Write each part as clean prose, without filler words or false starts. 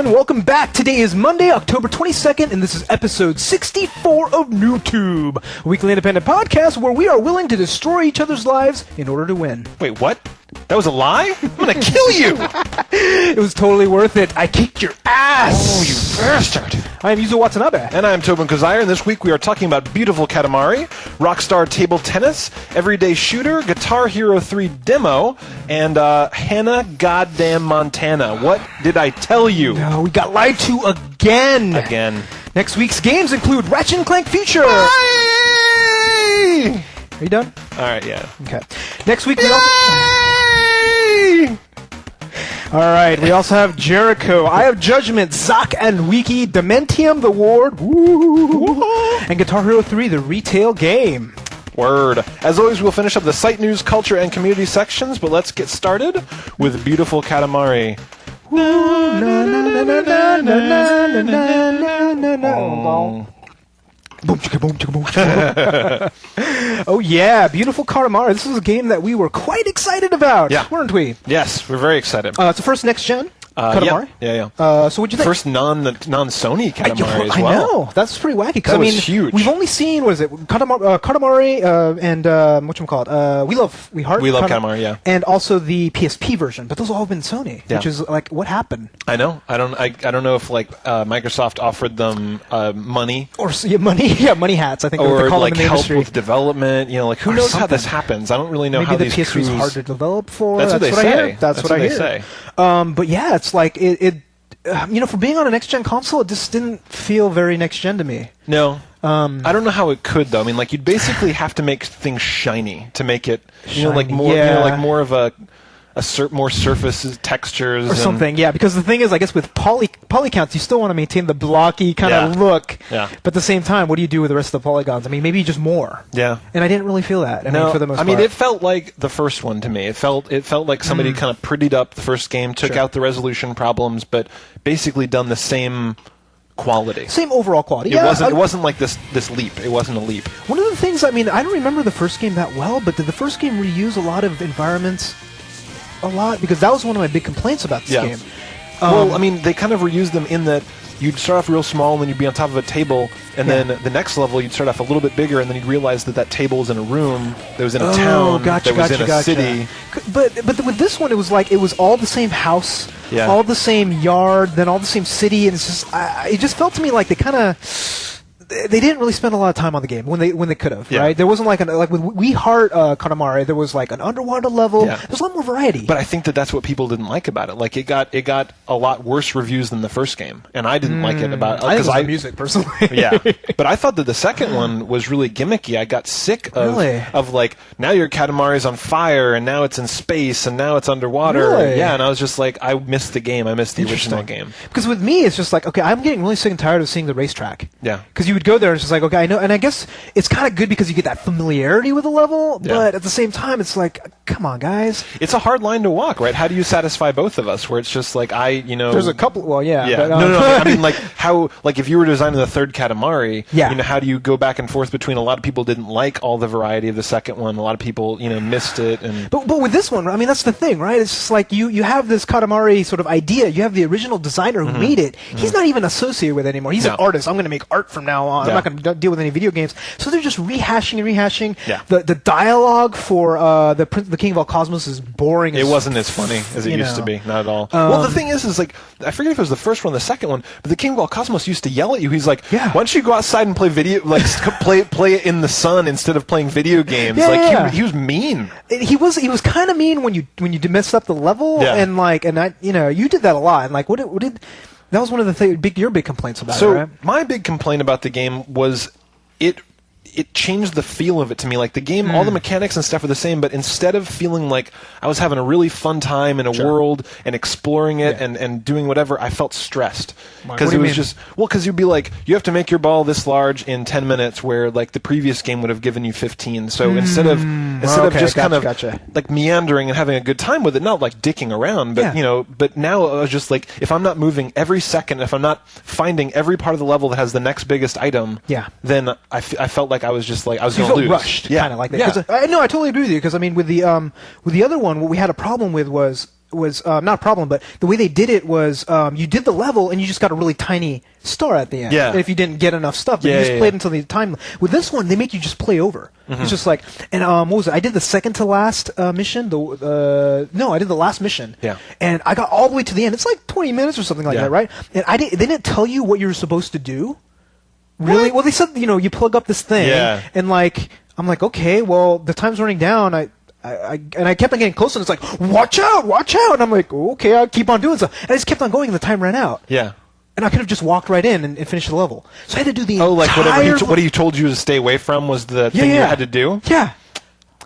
and welcome back. Today is Monday, October 22nd, and this is episode 64 of NooBTooB, a weekly independent podcast where we are willing to destroy each other's lives in order to win. Wait, what? That was a lie? I'm gonna kill you! It was totally worth it. I kicked your ass! Oh, you bastard! I am Yuzo Watanabe. And I'm Tobin and this week we are talking about beautiful Katamari, Rockstar Table Tennis, Everyday Shooter, Guitar Hero 3 Demo, and Hannah Goddamn Montana. What did I tell you? No, we got lied to again! Again. Next week's games include Ratchet and Clank Future! Yay! Are you done? Alright, yeah. Okay. Next week we also... Alright, we also have Jericho, I have Judgement, Zack and Wiki, Dementium, the Ward, and Guitar Hero 3, the retail game. Word. As always, we'll finish up the site news, culture, and community sections, but let's get started with beautiful Katamari. Boom, chicka, boom, chicka, boom, chicka. Oh yeah, beautiful Katamari. This was a game that we were quite excited about, weren't we? Yes, we're very excited. It's the first next gen Katamari. Yeah. So what'd you think? First non-Sony Katamari as well. I know. That's pretty wacky. That was huge. We've only seen, what is it, Katamari and whatchamacallit? We Love Katamari, yeah. And also the PSP version, but those all have been Sony, which is like, what happened? I know. I don't know if like Microsoft offered them money or money hats. I think or they call like them in the help industry. with development. You know, like who knows how this happens? I don't really know Maybe how the these PS3 is hard to develop for. That's what they say. That's what I hear. But yeah, it's like it for being on a next-gen console, it just didn't feel very next-gen to me. No. I don't know how it could, though. I mean, like, you'd basically have to make things shiny to make it, more of a more surfaces, textures. Or something, yeah. Because the thing is, I guess with poly counts, you still want to maintain the blocky kind of look. Yeah. But at the same time, what do you do with the rest of the polygons? I mean, maybe just more. Yeah. And I didn't really feel that. For the most part. It felt like the first one to me. It felt like somebody kind of prettied up the first game, took out the resolution problems, but basically done the same quality. Same overall quality. It wasn't like this leap. It wasn't a leap. One of the things, I don't remember the first game that well, but did the first game reuse a lot of environments? A lot, because that was one of my big complaints about this game. They kind of reused them in that you'd start off real small and then you'd be on top of a table, and then the next level you'd start off a little bit bigger, and then you'd realize that table was in a room, that was in a town, that was in a city. But with this one, it was like it was all the same house, all the same yard, then all the same city, and it's just it just felt to me like they didn't really spend a lot of time on the game when they could have, right? There wasn't like with We Heart Katamari, there was like an underwater level. Yeah. There's a lot more variety. But I think that's what people didn't like about it. Like it got a lot worse reviews than the first game, and I didn't like it about because I music personally. But I thought that the second one was really gimmicky. I got sick of like now your Katamari's on fire, and now it's in space, and now it's underwater. Really? Yeah, and I was just like, I missed the game. I missed the original game. Because with me, it's just like, okay, I'm getting really sick and tired of seeing the racetrack. Yeah. Because you would go there and it's just like, okay, I know, and I guess it's kind of good because you get that familiarity with the level, but at the same time, it's like, come on, guys. It's a hard line to walk, right? How do you satisfy both of us? Where it's just like, There's a couple, But, no. I mean, like, how, like, if you were designing the third Katamari, how do you go back and forth between, a lot of people didn't like all the variety of the second one, a lot of people, missed it, and... But with this one, I mean, that's the thing, right? It's just like, you have this Katamari sort of idea, you have the original designer who made it, he's not even associated with it anymore. He's an artist. I'm going to make art from now on. I'm not going to deal with any video games. So they're just rehashing. Yeah. The dialogue for the King of All Cosmos is boring. It wasn't as funny as it used to be. Not at all. Well, the thing is like, I forget if it was the first one or the second one, but the King of All Cosmos used to yell at you. He's like, why don't you go outside and play video, like play it in the sun instead of playing video games? He was mean. He was kind of mean when you messed up the level, and you did that a lot. And like, what did that was one of the your big complaints about it, right? My big complaint about the game was it changed the feel of it to me. Like the game, all the mechanics and stuff are the same, but instead of feeling like I was having a really fun time in a world and exploring it and doing whatever, I felt stressed. Because it was just, because you'd be like, you have to make your ball this large in 10 minutes, where like the previous game would have given you 15. So instead of just like meandering and having a good time with it, not like dicking around, but but now I was just like, if I'm not moving every second, if I'm not finding every part of the level that has the next biggest item, then I felt like I was just like, I was going to lose. Rushed, kind of like that. I totally agree with you, because I mean, with the other one, what we had a problem with was was not a problem, but the way they did it was you did the level and you just got a really tiny star at the end. Yeah. If you didn't get enough stuff, but you just played until the time. With this one, they make you just play over. It's just like, and what was it? I did the second to last mission. No, I did the last mission. Yeah. And I got all the way to the end. It's like 20 minutes or something like that, right? And they didn't tell you what you were supposed to do. Really? What? Well, they said, you plug up this thing, and I'm like, okay, well, the time's running down. I kept on getting closer, and it's like, watch out! And I'm like, okay, I'll keep on doing stuff. And I just kept on going, and the time ran out. Yeah. And I could have just walked right in and finished the level. So I had to do the entire... Oh, like what he told you to stay away from was the thing you had to do? Yeah.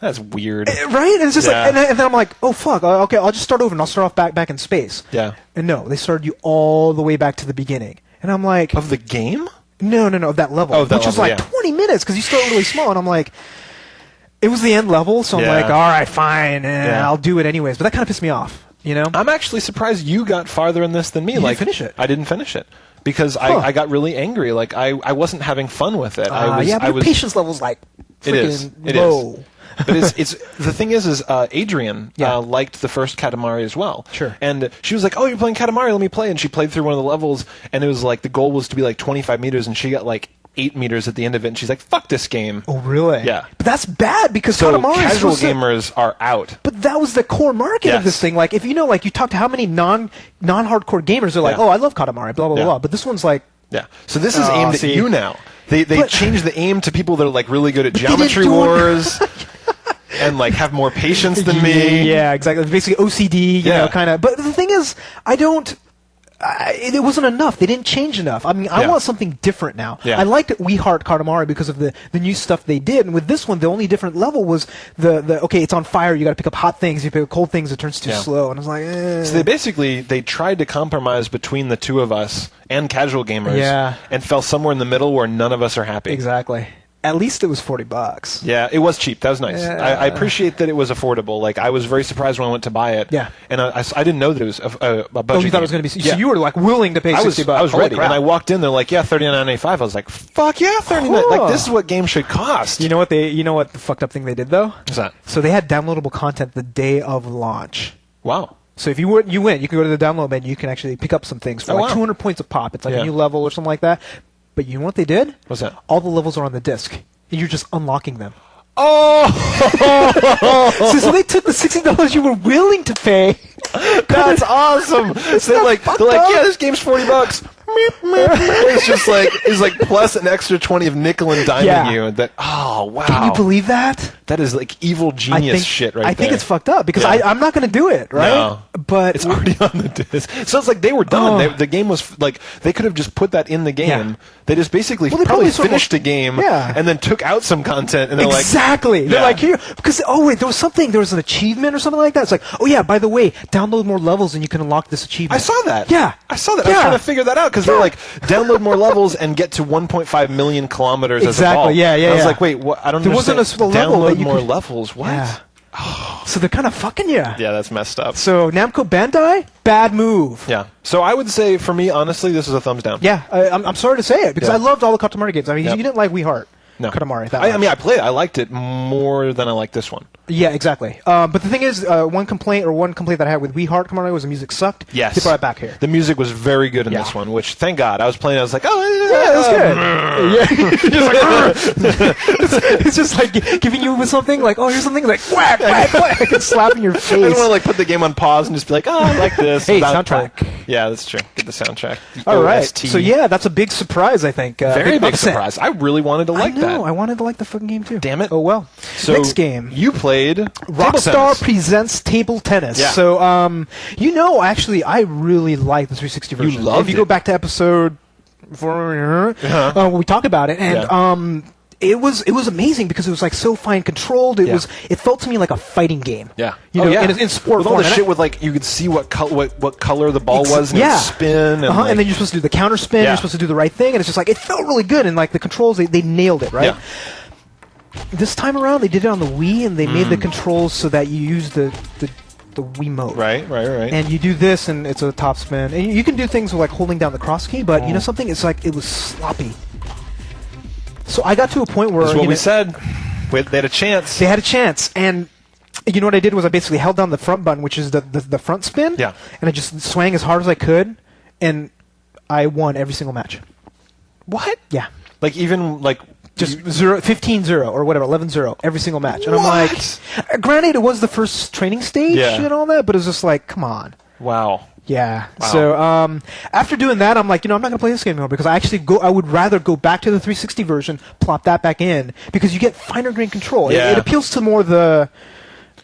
That's weird. Right? And it's just like, and then I'm like, oh, fuck, okay, I'll just start over, and I'll start off back in space. Yeah. And no, they started you all the way back to the beginning. And I'm like... Of the game? No, of that level. Oh, that which was level, like 20 minutes, because you start really small, and I'm like... It was the end level, so I'm like, all right, fine, I'll do it anyways. But that kind of pissed me off, I'm actually surprised you got farther in this than me. You didn't finish it. I didn't finish it. Because I got really angry. Like, I wasn't having fun with it. But your patience level's like freaking low. But it's the thing is Adrian liked the first Katamari as well. Sure. And she was like, "Oh, you're playing Katamari? Let me play." And she played through one of the levels, and it was like the goal was to be like 25 meters, and she got like 8 meters at the end of it, and she's like, "Fuck this game." Oh, really? Yeah. But that's bad because so Katamari casual gamers are out. But that was the core market of this thing. Like, if you talk to how many non-hardcore gamers, they're like, "Oh, I love Katamari," blah blah blah. But this one's like, So this is aimed at you now. They changed the aim to people that are like really good at Geometry Wars. And like have more patience than me. Yeah, exactly. Basically OCD, kind of. But the thing is, it wasn't enough. They didn't change enough. I mean, I want something different now. Yeah. I liked We Heart Katamari because of the new stuff they did. And with this one, the only different level was okay, it's on fire. You got to pick up hot things. You pick up cold things. It turns too slow. And I was like, eh. So they tried to compromise between the two of us and casual gamers. And fell somewhere in the middle where none of us are happy. Exactly. At least it was $40. Yeah, it was cheap. That was nice. Yeah. I appreciate that it was affordable. Like, I was very surprised when I went to buy it. Yeah. And I didn't know that it was a budget. Oh, you thought it was going to be... So you were, like, willing to pay $60. I was ready. And I walked in, they're like, yeah, $39.95. I was like, fuck yeah, $39. Like, this is what games should cost. You know what the fucked up thing they did, though? What's that? So they had downloadable content the day of launch. Wow. So if you went, you can go to the download menu, you can actually pick up some things for 200 points a pop. It's like a new level or something like that. But you know what they did? What's that? All the levels are on the disc. And you're just unlocking them. Oh! so they took the $60 you were willing to pay. That's awesome. So they're like, yeah, this game's $40. It's like plus an extra 20 of nickel and diming you. That wow. Can you believe that? That is like evil genius shit right there. I think it's fucked up because I'm not going to do it, right? No. But it's already on the disc. So it's like they were done. The game was like they could have just put that in the game. Yeah. They just basically probably finished the game and then took out some content and they're like they're like here because there was an achievement or something like that. It's like, oh yeah, by the way, download more levels and you can unlock this achievement. I saw that. Yeah, I saw that. I was trying to figure that out because they're like download more levels and get to 1.5 million kilometers as a ball. Yeah. I was like, wait, what? I don't know. There wasn't a level download more levels. What? Yeah. So they're kind of fucking you. Yeah, that's messed up. So Namco Bandai, bad move. Yeah. So I would say, for me, honestly, this is a thumbs down. Yeah, I'm sorry to say it because I loved all the Katamari games. I mean, you didn't like We Heart. No. Katamari. I mean, I played it. I liked it more than I liked this one. Yeah, exactly. But the thing is, one complaint that I had with We Heart Katamari was the music sucked. Yes. They brought it back here. The music was very good in this one, which, thank God. I was playing, I was like, oh, that's good. It's just like giving you something, like, oh, here's something, like, whack, whack, whack, and slapping your face. I don't want to, like, put the game on pause and just be like, oh, I like this. Hey, soundtrack. Yeah, that's true. Get the soundtrack. All right. So, yeah, that's a big surprise, I think. Very big surprise. I really wanted to like that. I wanted to like the fucking game, too. Damn it. Oh, well. So next game. You played Rockstar Presents Table Tennis. Yeah. So, actually, I really like the 360 version. You loved If you go back to episode 4, we talk about it, and it was amazing because it was like so fine controlled. It felt to me like a fighting game. Yeah. In sport with form. all the shit with like you could see what color the ball was and it would spin and and then you're supposed to do the counter spin. You're supposed to do the right thing, and it's just like it felt really good. And like the controls, they nailed it, right? Yeah. This time around, they did it on the Wii, and they made the controls so that you use the Wiimote. Right. And you do this, and it's a top spin. And you can do things with like holding down the cross key, but you know something? It's like it was sloppy. So I got to a point where... That's what we said. They had a chance. They had a chance, and you know what I did was I basically held down the front button, which is the front spin. Yeah. And I just swang as hard as I could, and I won every single match. What? Yeah. Like even like. Just 15-0 or whatever, 11-0 every single match. And I'm like, granted, it was the first training stage and all that, but it was just like, come on. Wow. Yeah. Wow. So after doing that, I'm like, I'm not going to play this game anymore because I would rather go back to the 360 version, plop that back in, because you get finer grained control. Yeah. It appeals to more the,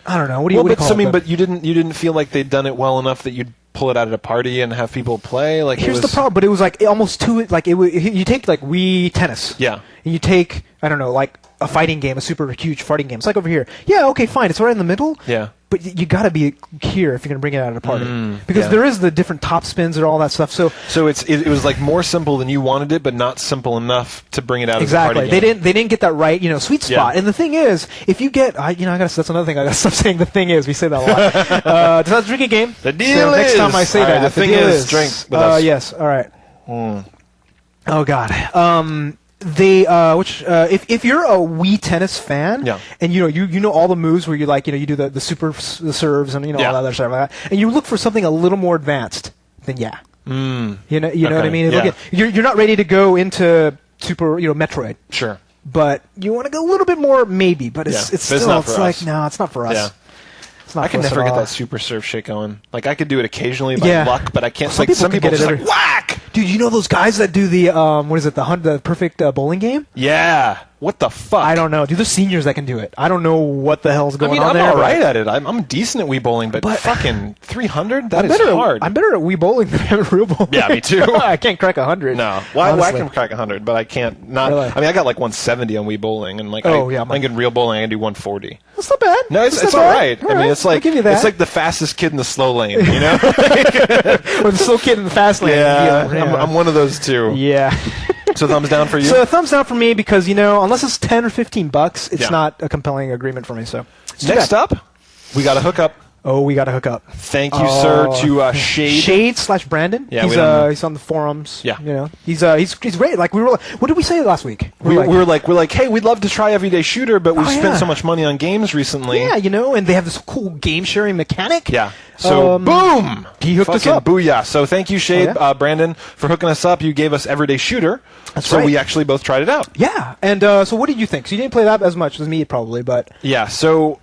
I don't know, what do you call it? But you didn't feel like they'd done it well enough that you'd pull it out at a party and have people play. Like here's the problem, but it was like almost too like you take like Wii Tennis, and you take I don't know like a fighting game, a super huge fighting game. It's like over here, okay, fine, it's right in the middle, but you got to be here if you're gonna bring it out at a party because there is the different top spins and all that stuff. So it was like more simple than you wanted it, but not simple enough to bring it out exactly. As a party game. They didn't get that right, sweet spot. And the thing is, if you get, that's another thing I gotta stop saying. The thing is, we say that a lot. Does that drink a game? The deal is next time I say that. The thing is, drink with us. Yes. All right. Oh God. If you're a Wii Tennis fan, and you know all the moves where you like you do the super the serves and all that other stuff like that, and you look for something a little more advanced, then you know what I mean. You're not ready to go into super Metroid, sure, but you want to go a little bit more maybe, but it's still it's like no, it's not for us. Yeah. I can never get that super serve shit going. Like I could do it occasionally by luck, but I can't. Some people just like whack. Dude, you know those guys that do the the perfect bowling game? Yeah. What the fuck? I don't know. Dude, there's seniors that can do it. I don't know what the hell's going on there. I'm all right at it. I'm decent at Wii bowling, but fucking 300? That is hard. I'm better at Wii bowling than I am at real bowling. Yeah, me too. I can't crack 100. No. Well, I can crack 100, but I can't not. Really? I mean, I got like 170 on Wii bowling, and like I think in real bowling I can do 140. That's not bad. No, it's all right. I mean, it's like it's like the fastest kid in the slow lane, Or the slow kid in the fast lane. Yeah. I'm one of those two. Yeah. So thumbs down for you? So thumbs down for me because, unless it's $10 or $15, it's not a compelling agreement for me. So next up, we got a hookup. Oh, we got to hook up. Thank you, sir, to Shade. Shade/Brandon. Yeah, he's on the forums. Yeah. He's great. Like what did we say last week? We're like, hey, we'd love to try Everyday Shooter, but we've spent so much money on games recently. Yeah, and they have this cool game sharing mechanic. Yeah. So boom, he hooked us up. Booyah! So thank you, Shade, Brandon, for hooking us up. You gave us Everyday Shooter. That's right. We actually both tried it out. Yeah. And so what did you think? So you didn't play that as much as me, probably, but yeah. So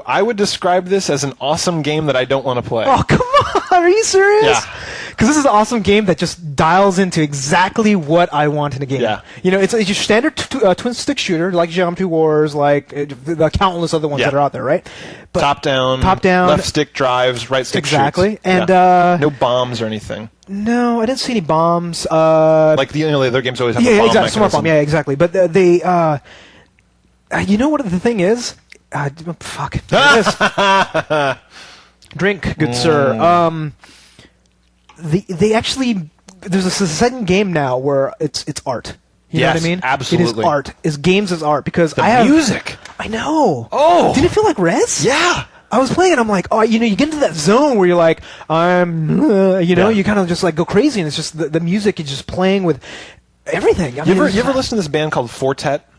I would describe this as an awesome game that I don't want to play. Oh, come on. Are you serious? Yeah. Because this is an awesome game that just dials into exactly what I want in a game. Yeah. It's your standard twin-stick shooter, like Geometry Wars, like the countless other ones that are out there, right? But top down, left stick drives, right stick exactly. shoots. And no bombs or anything. No, I didn't see any bombs. Like the other games always have a bomb exactly. Smart mechanism. bomb. Yeah, exactly. But they, you know what the thing is? Fuck. Drink, good sir. They actually, there's a second game now where it's art. You know what I mean? Absolutely. It is art. Games is art because music. I know. Oh. Did it feel like Res? Yeah. I was playing and I'm like, you get into that zone where you're like, you kind of just like go crazy and it's just the music is just playing with everything. You ever listen to this band called Fortet?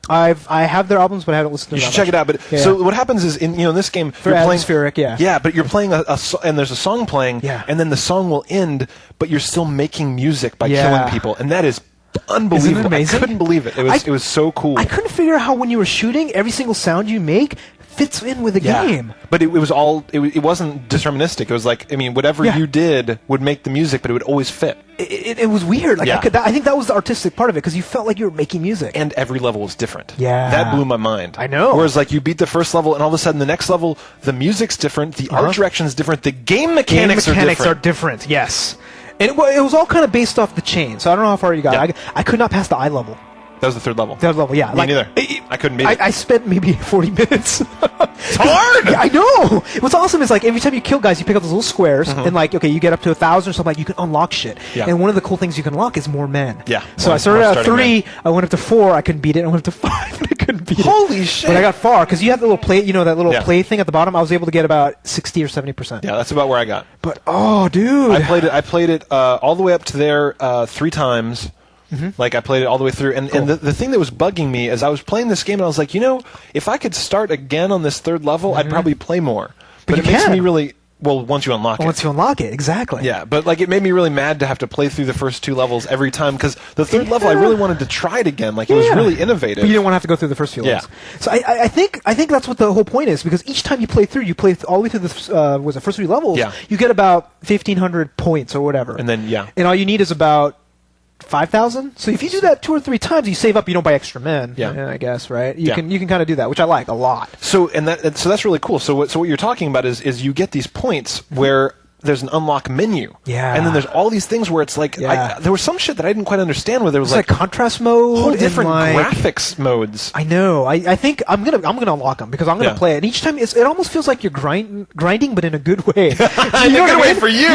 I have their albums, but I haven't listened to them. You should check it out. But so what happens is in this game, you're playing atmospheric, but you're playing and there's a song playing, and then the song will end, but you're still making music by killing people, and that is unbelievable. Isn't it amazing? I couldn't believe it. It was so cool. I couldn't figure out how when you were shooting, every single sound you make fits in with the game. But it was all it wasn't deterministic. It was like whatever you did would make the music, but it would always fit. It was weird. Like I think that was the artistic part of it because you felt like you were making music. And every level was different. Yeah, that blew my mind. I know. Whereas like you beat the first level, and all of a sudden the next level, the music's different, the art direction's different, the game mechanics are different. Yes, and it was all kind of based off the chain. So I don't know how far you got. Yeah. I could not pass the eye level. That was the third level. Yeah. Me neither. I couldn't beat it. I spent maybe 40 minutes. It's hard! I know! What's awesome is, like, every time you kill guys, you pick up those little squares, and, like, okay, you get up to 1,000 or something, like, you can unlock shit. Yeah. And one of the cool things you can unlock is more men. Yeah. So I started at 3, I went up to 4, I couldn't beat it, I went up to 5, and I couldn't beat it. Holy shit! But I got far, because you have the little play, that little play thing at the bottom, I was able to get about 60 or 70%. Yeah, that's about where I got. But, oh, dude. I played it all the way up to there 3 times. Like I played it all the way through, and the thing that was bugging me is I was playing this game and I was like, if I could start again on this third level, I'd probably play more. But it makes me really. Well, once you unlock it. Once you unlock it, exactly. Yeah, but like it made me really mad to have to play through the first 2 levels every time, because the third level I really wanted to try it again. Like it was really innovative. But you didn't want to have to go through the first few levels. So I think that's what the whole point is, because each time you play all the way through the first 3 levels, you get about 1,500 points or whatever. And then and all you need is about 5,000. So if you do that 2 or 3 times, you save up. You don't buy extra men. I guess, right? You can kind of do that, which I like a lot. So that's really cool. So what you're talking about is you get these points where there's an unlock menu. And then there's all these things where it's like there was some shit that I didn't quite understand, where there was like contrast mode, whole different graphics modes. I know. I think I'm gonna unlock them, because I'm gonna play it, and each time it almost feels like you're grinding, but in a good way. In a good way for you.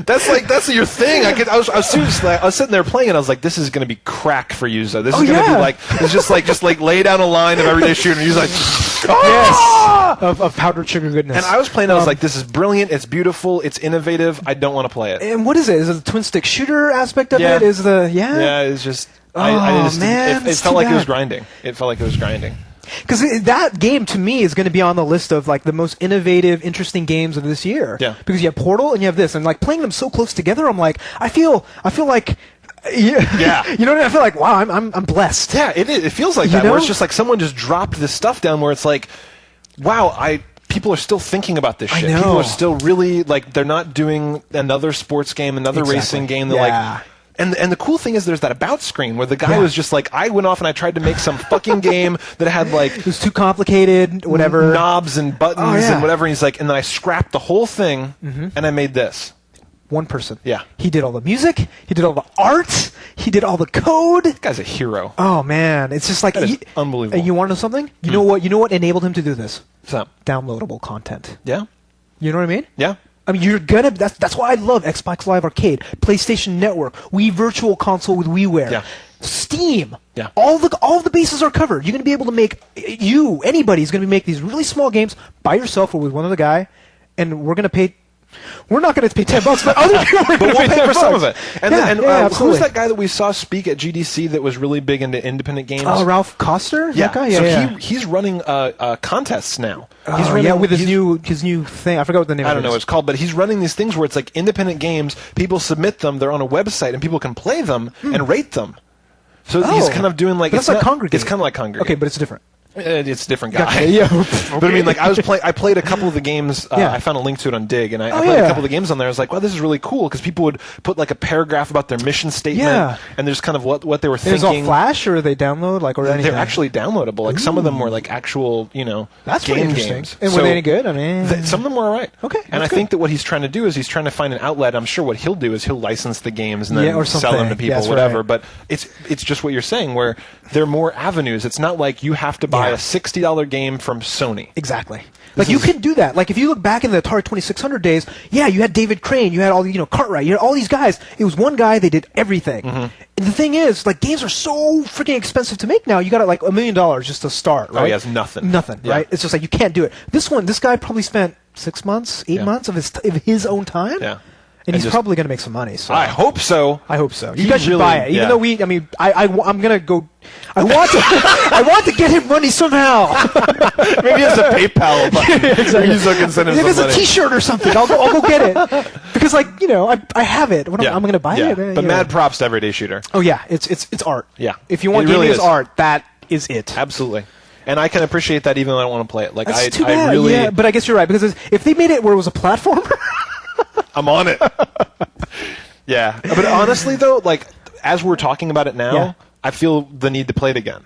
That's your thing. I was sitting there playing, and I was like, "This is going to be crack for Yuzo. This is going to be like, it's just like lay down a line of everyday shooting." And he's like, of powdered sugar goodness. And I was playing. I was like, "This is brilliant. It's beautiful. It's innovative. I don't want to play it." And what is it? Is it the twin stick shooter aspect of it? Is the Yeah, it's just. It felt like it was grinding. It felt like it was grinding. Because that game, to me, is going to be on the list of like the most innovative, interesting games of this year. Because you have Portal and you have this, and like playing them so close together, I'm like, I feel like. You know what I mean? I feel like, wow, I'm blessed. Yeah, it feels like that. Where it's just like someone just dropped this stuff down, where it's like, wow, people are still thinking about this shit. People are still really like, they're not doing another sports game, another racing game. They're like. And the cool thing is there's that about screen where the guy was just like, I went off and I tried to make some fucking game that had like... It was too complicated, whatever. Knobs and buttons and whatever. And he's like, and then I scrapped the whole thing and I made this. One person. Yeah. He did all the music. He did all the art. He did all the code. This guy's a hero. Oh, man. It's just like... unbelievable. And you want to know something? You know what enabled him to do this? What's up? Downloadable content. Yeah. You know what I mean? Yeah. I mean, you're gonna. That's why I love Xbox Live Arcade, PlayStation Network, Wii Virtual Console with WiiWare, Steam. Yeah. All the bases are covered. You're gonna be able to make anybody's gonna make these really small games by yourself or with one other guy, and we're gonna pay. We're not going to pay $10, but other people are going to pay for some of it. And who's that guy that we saw speak at GDC that was really big into independent games? Oh, Ralph Koster? Yeah. That guy? So he's running contests now. He's running, with his new thing. I forgot what the name. I don't know what it's called, but he's running these things where it's like independent games. People submit them. They're on a website, and people can play them and rate them. So he's kind of doing like it's like Congregate. It's kind of like Congregate. Okay, but it's different. It's a different guy. But I mean, like I played a couple of the games. I found a link to it on Dig, and I played a couple of the games on there. I was like, wow, this is really cool, because people would put like a paragraph about their mission statement, and there's kind of what they were thinking. Is all Flash, or they download or anything? They're actually downloadable. Like some of them were like actual, that's game really interesting. games. And were they any good? I mean, some of them were all right. Okay, and I think that what he's trying to do is he's trying to find an outlet. I'm sure what he'll do is he'll license the games and then sell them to people, whatever. Right. But it's just what you're saying, where there are more avenues. It's not like you have to buy a $60 game from Sony. Exactly. Like you can do that. Like if you look back in the Atari 2600 days, you had David Crane, you had all the Cartwright, you had all these guys. It was one guy. They did everything. And the thing is, like, games are so freaking expensive to make now. You got like $1 million just to start. Right? Oh, he has nothing. Nothing. Right? It's just like you can't do it. This guy probably spent 6 months, 8 months of his own time. Yeah. And he's probably going to make some money. So I hope so. I hope so. You guys should buy it. Even though I'm going to go. I want to get him money somehow. Maybe he has a PayPal. Exactly. Can send him if it's money. a T-shirt or something, I'll go get it. Because I have it. I'm going to buy it. But mad props to Everyday Shooter. Oh yeah, it's art. Yeah. If you want gaming as art, that is it. Absolutely. And I can appreciate that, even though I don't want to play it. Like That's too bad. Yeah, but I guess you're right, because if they made it where it was a platformer. I'm on it. Yeah. But honestly, though, like, as we're talking about it now, I feel the need to play it again.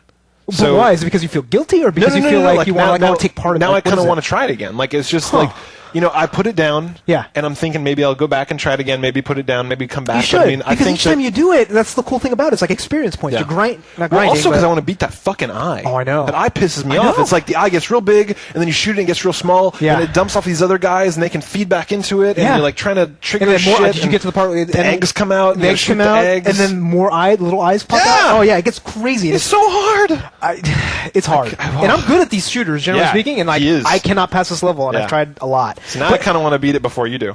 So why? Is it because you feel guilty, or because you feel like you want to take part in it? Now I kind of want to try it again. Like, it's just like, I put it down, and I'm thinking maybe I'll go back and try it again, maybe put it down, maybe come back. You should, but, I mean, because each time you do it, that's the cool thing about it. It's like experience points. You're not grinding. Also, because I want to beat that fucking eye. Oh, I know. That eye pisses me off. It's like the eye gets real big, and then you shoot it and it gets real small, and it dumps off these other guys, and they can feed back into it, and you're like trying to trigger shit. Did you get to the part where the eggs come out, and the eggs come out, and then more little eyes pop out? Oh, yeah, it gets crazy. It's so hard. It's hard. And I'm good at these shooters, generally speaking, and I cannot pass this level, and I've tried a lot. So now I kind of want to beat it before you do.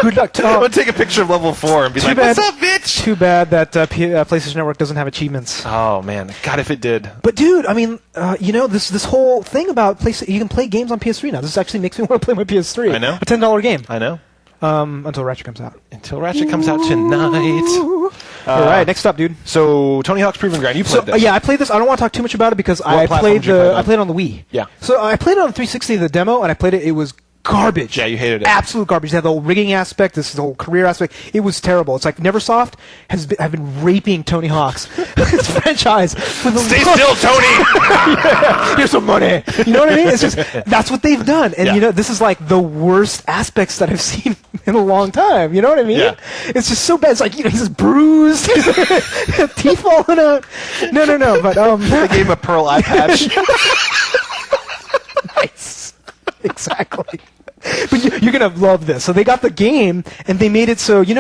Good luck. I'm going to take a picture of level 4 and be like, what's up, bitch? Too bad that PlayStation Network doesn't have achievements. Oh, man. God, if it did. But, dude, I mean, this whole thing about PlayStation, you can play games on PS3 now. This actually makes me want to play my PS3. I know. A $10 game. I know. Until Ratchet comes out. Until Ratchet comes out tonight. All right, next up, dude. So, Tony Hawk's Proving Ground. You played this. Yeah, I played this. I don't want to talk too much about it because I played it on the Wii. Yeah. So I played it on the 360, the demo, and I played it. It was garbage. Yeah, you hated it. Absolute garbage. They had the whole rigging aspect, this whole career aspect. It was terrible. It's like Neversoft have been raping Tony Hawk's this franchise. Stay still, Tony! Yeah, here's some money. You know what I mean? It's just that's what they've done, and this is like the worst aspects that I've seen in a long time. You know what I mean? Yeah. It's just so bad. It's like he's just bruised, teeth falling out. No. But they gave him a pearl eye patch. Nice. Exactly. But you're gonna love this. So they got the game and they made it so you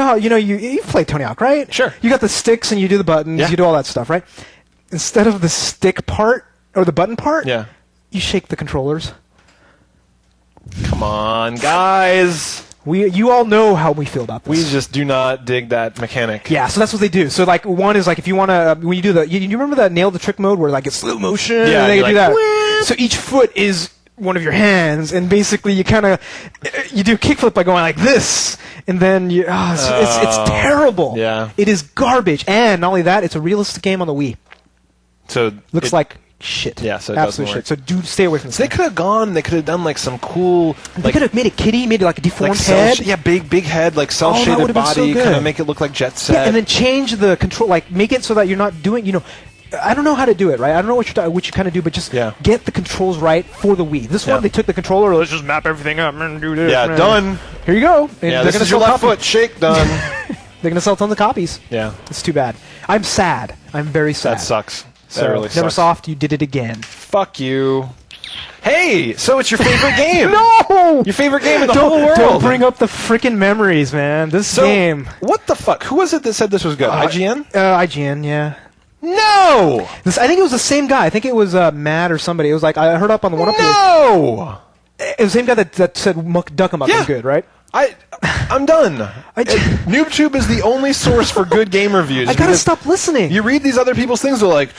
play Tony Hawk, right? Sure. You got the sticks and you do the buttons, you do all that stuff, right? Instead of the stick part or the button part, you shake the controllers. Come on, guys. You all know how we feel about this. We just do not dig that mechanic. Yeah, so that's what they do. So like one is like if you want to when you do you remember that nail the trick mode where like it's slow motion and they do that. Whee! So each foot is one of your hands, and basically you kind of you do kickflip by going like this, and then it's terrible. Yeah, it is garbage, and not only that, it's a realistic game on the Wii. So looks like shit. Yeah, so it absolute shit. So do stay away from this. They could have gone. They could have done like some cool. They could have made a kitty, made it like a deformed head. Big head, like cell shaded body, kind of make it look like Jet Set. Yeah, and then change the control, like make it so that you're not doing, I don't know how to do it, right? I don't know what you kind of do, but just get the controls right for the Wii. This one, they took the controller, let's just map everything up and do this. Yeah, done. Here you go. And this is your left foot. Shake, done. They're going to sell tons of copies. Yeah. It's too bad. I'm sad. I'm very sad. That sucks. So, that really sucks. Neversoft, you did it again. Fuck you. Hey, so it's your favorite game. No! Your favorite game in the whole world. Don't bring up the freaking memories, man. This game. What the fuck? Who was it that said this was good? IGN? IGN, yeah. No! I think it was the same guy. I think it was Matt or somebody. It was like, I heard up on the one up. No! It was the same guy that said Muck Duck 'em Up was good, right? I'm done. NooBTooB is the only source for good game reviews. I gotta stop listening. You read these other people's things, they're like,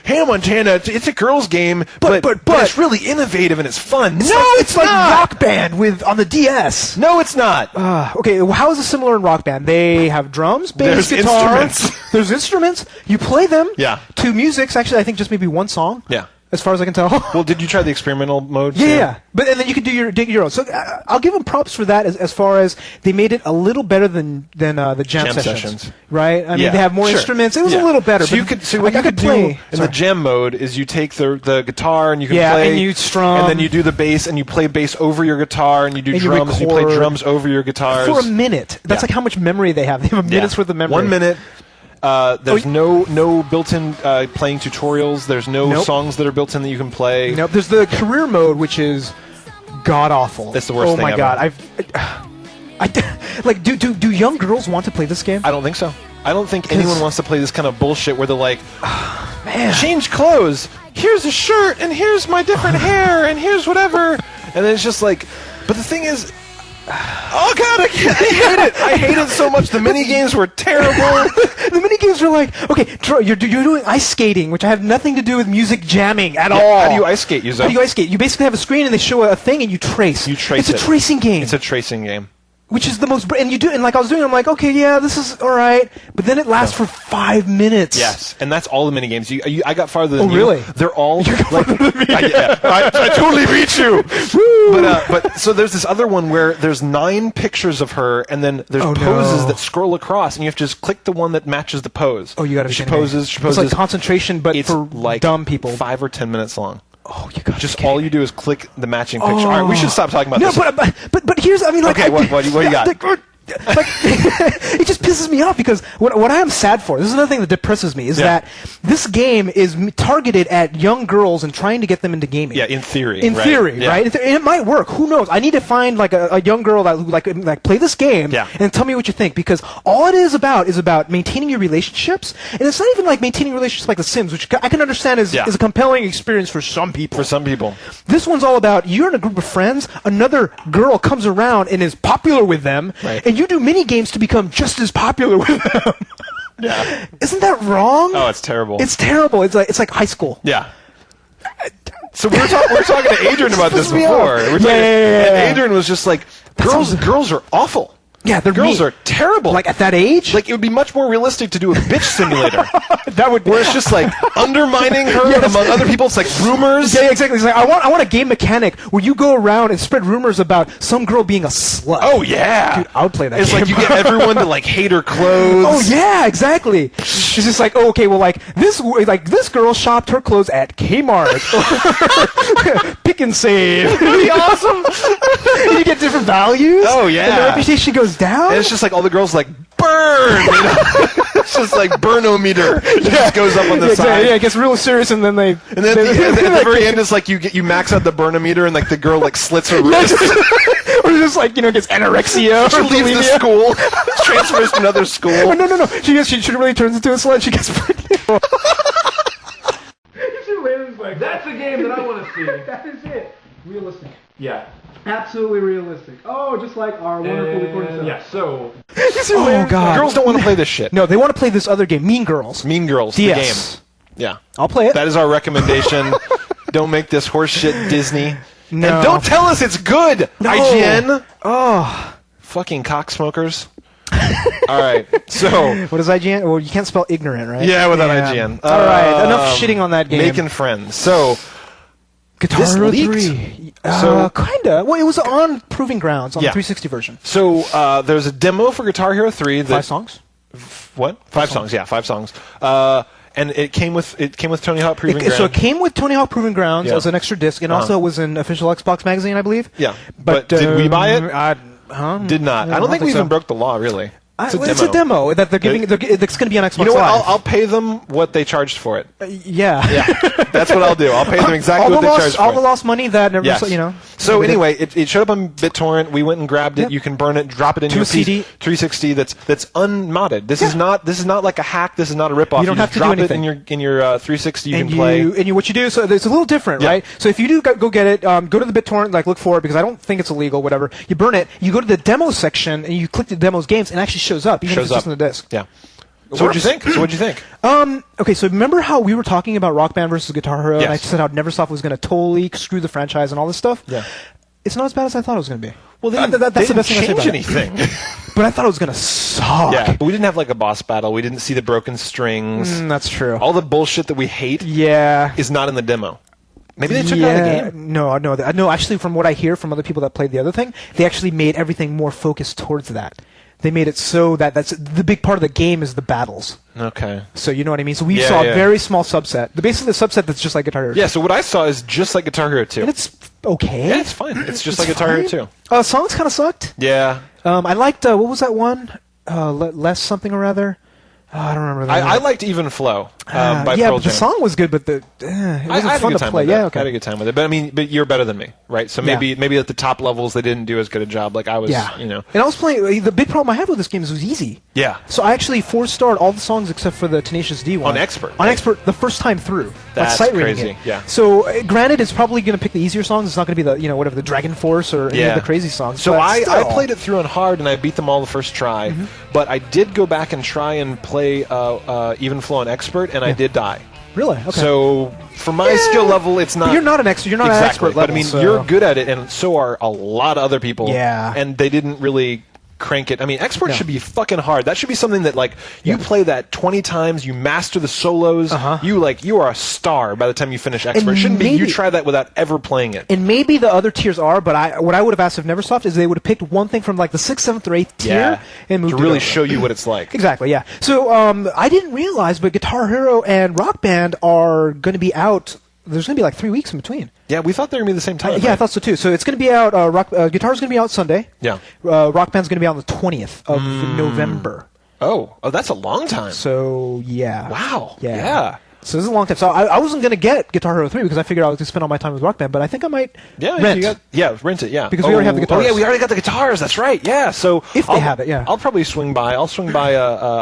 Hannah Montana, it's a girl's game, but it's really innovative and it's fun. It's like Rock Band on the DS. No, it's not. Okay, well, how is it similar in Rock Band? They have drums, bass, guitar. There's instruments. You play them. Yeah. To musics. Actually, I think just maybe one song. Yeah. As far as I can tell. Well, did you try the experimental mode? Yeah. But and then you can do your own. So I'll give them props for that as far as they made it a little better than the jam sessions. Right? I mean, they have more instruments. It was a little better. So what you could do in the jam mode is you take the guitar and you can play, and you strum, and then you do the bass and you play bass over your guitar, and you do drums and you play drums over your guitars for a minute. That's like how much memory they have. They have a minute's worth of memory. 1 minute. There's no built-in playing tutorials. There's no songs that are built in that you can play. Nope. There's the career mode, which is god-awful. That's the worst thing ever. Oh, my God. Do young girls want to play this game? I don't think so. I don't think anyone wants to play this kind of bullshit where they're like, man, change clothes. Here's a shirt, and here's my different hair, and here's whatever. And then it's just like, but the thing is, oh God, I hate it. I hate it so much. The mini games were terrible. The mini games were like, okay, you're doing ice skating, which have nothing to do with music jamming at all. How do you ice skate, Yuzo? How do you ice skate? You basically have a screen and they show a thing and you trace. It's a tracing game. It's a tracing game. Which is the most, and you do, and like I was doing, I'm like, okay, yeah, this is all right, but then it lasts for 5 minutes. Yes, and that's all the mini games. I got farther than you. Oh, really? They're all like, I totally beat you. But so there's this other one where there's 9 pictures of her, and then there's poses that scroll across, and you have to just click the one that matches the pose. Oh, you got to. She poses. It's like concentration, but it's for like dumb people. 5 or 10 minutes long. Oh, you got just all you do is click the matching picture. All right, we should stop talking about this. No, but here's, I mean, like, okay, what do you got? Like, it just pisses me off because what I am sad for, this is another thing that depresses me, is that this game is targeted at young girls and trying to get them into gaming. Yeah, in theory. Right? It might work. Who knows? I need to find like a young girl that like play this game and tell me what you think, because all it is about maintaining your relationships, and it's not even like maintaining relationships like The Sims, which I can understand is a compelling experience for some people. This one's all about you're in a group of friends, another girl comes around and is popular with them, and you do mini games to become just as popular with them. Isn't that wrong? Oh, it's terrible. It's terrible. It's like high school. Yeah. So we were talking to Adrian about this before. And Adrian was just like, girls are awful. Yeah, girls are terrible. Like at that age? Like it would be much more realistic to do a bitch simulator. That would, where it's just like undermining her among other people. It's like rumors. Yeah, exactly. It's like I want a game mechanic where you go around and spread rumors about some girl being a slut. Oh yeah, dude, I would play that. It's game. like you get everyone to like hate her clothes. Oh yeah, exactly. It's just like, oh, okay, well, like this girl shopped her clothes at Kmart. Pick and save. It'd be awesome. You get different values. Oh yeah, and the reputation goes down. And it's just like all the girls like burn. You know? It's just like burnometer. It just goes up on the side. Yeah, it gets real serious, and then at the very end, it's like you max out the burnometer, and like the girl like slits her wrist, or just like gets anorexia. She leaves the school, transfers to another school. Oh, no. She really turns into a slut. She gets pregnant. That's a game that I want to see. That is it. Realistic. Yeah. Absolutely realistic. Oh, just like our wonderful recording setup. Yeah, so... Oh, God. Girls don't want to play this shit. No, they want to play this other game, Mean Girls. Mean Girls, DS. the game. Yeah. I'll play it. That is our recommendation. Don't make this horseshit Disney. No. And don't tell us it's good, No. IGN. Oh. Fucking cocksmokers. All right, so... What is IGN? Well, you can't spell ignorant, right? Yeah, without IGN. All right, enough shitting on that game. Making friends. So... Guitar Hero 3. So, kinda. Well, it was on Proving Grounds on the 360 version. So there's a demo for Guitar Hero 3. 5 songs? What? 5 songs. Yeah, 5 songs. And it came with Tony Hawk Proving Grounds. So it came with Tony Hawk Proving Grounds as an extra disc, and also it was an official Xbox magazine, I believe. Yeah. But did we buy it? Did not. Yeah, I don't think we even broke the law, really. It's a demo that they're giving. It's going to be on Xbox You know what? Live. I'll pay them what they charged for it. Yeah. That's what I'll do. I'll pay them exactly what they charged for it. All the lost money that never, So anyway, it showed up on BitTorrent. We went and grabbed it. You can burn it, drop it into a CD 360 that's unmodded. This is not like a hack. This is not a ripoff. You don't have to drop do anything. it in your 360. You can play. And what you do, so it's a little different, right? So if you do go get it, go to the BitTorrent, look for it, because I don't think it's illegal. Whatever. You burn it. You go to the demo section and you click the demos games, and it actually shows up. Even if it's just on the disc. Yeah. So what'd you think? Okay, so remember how we were talking about Rock Band versus Guitar Hero, and I said how Neversoft was going to totally screw the franchise and all this stuff? Yeah. It's not as bad as I thought it was going to be. Well, that's the best thing I said anything. But I thought it was going to suck. Yeah, but we didn't have like a boss battle. We didn't see the broken strings. That's true. All the bullshit that we hate is not in the demo. Maybe they took it out of the game. No, actually, from what I hear from other people that played the other thing, they actually made everything more focused towards that. They made it so that's the big part of the game is the battles. Okay. So you know what I mean? So we saw a very small subset. Basically, the subset that's just like Guitar Hero 2. Yeah, so what I saw is just like Guitar Hero 2. And it's okay. Yeah, it's fine. It's just like Guitar Hero 2. Songs kind of sucked. Yeah. I liked, what was that one? Less something or other? I don't remember that. I liked Even Flow by Pearl Jam. The song song was good, but it wasn't fun to play. I had a good time with it. But I mean, you're better than me, right? So maybe at the top levels they didn't do as good a job like I was, you know. And I was playing, the big problem I had with this game is it was easy. Yeah. So I actually 4-starred all the songs except for the Tenacious D one. On Expert. On Expert, the first time through. That's sight crazy, it. yeah. So granted, it's probably going to pick the easier songs. It's not going to be the, whatever, the Dragon Force or any of the crazy songs. So I played it through on hard and I beat them all the first try. But I did go back and try and play Even Flow on Expert, and I did die. Really? Okay. So for my skill level, it's not. But you're not an expert. You're not an expert level. But I mean, you're good at it, and so are a lot of other people. Yeah. And they didn't really crank it. I mean, Expert should be fucking hard. That should be something that, like, you play that 20 times, you master the solos, you are a star by the time you finish Expert. It shouldn't be you try that without ever playing it. And maybe the other tiers are, but what I would have asked of Neversoft is they would have picked one thing from like the 6th, 7th, or 8th tier and moved to really show you what it's like. Exactly, yeah. So I didn't realize, but Guitar Hero and Rock Band are going to be out. There's going to be like 3 weeks in between. Yeah, we thought they were going to be the same time. Yeah, I thought so too. So it's going to be out. Guitar's going to be out Sunday. Yeah. Rock Band's going to be out on the 20th of November. Oh, that's a long time. So yeah. Wow. Yeah. So this is a long time. So I wasn't going to get Guitar Hero 3 because I figured I was going to spend all my time with Rock Band, but I think I might rent. Rent it, yeah. Because we already have the guitars. Oh, yeah, we already got the guitars. That's right, yeah. So if they have it, yeah. I'll probably swing by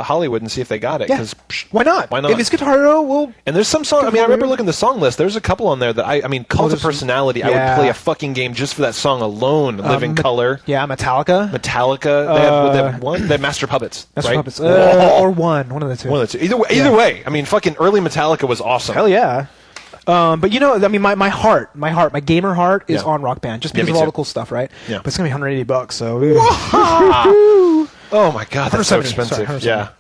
Hollywood and see if they got it. Yeah. Why not? Why not? If it's Guitar Hero, we'll... And there's some song... I mean, I remember looking at the song list. There's a couple on there that I mean, Cult of Personality, I would play a fucking game just for that song alone. Living Color. Yeah, Metallica. They have one? They have Master Puppets, Master right? Puppets. Or one of the two. One of the two. Either way. I mean, fucking early Metallica was awesome. Hell yeah. But you know, I mean, my gamer heart is on Rock Band just because of all the cool stuff, right? Yeah. But it's gonna be $180, so. Oh my god, that's so expensive. Sorry, yeah.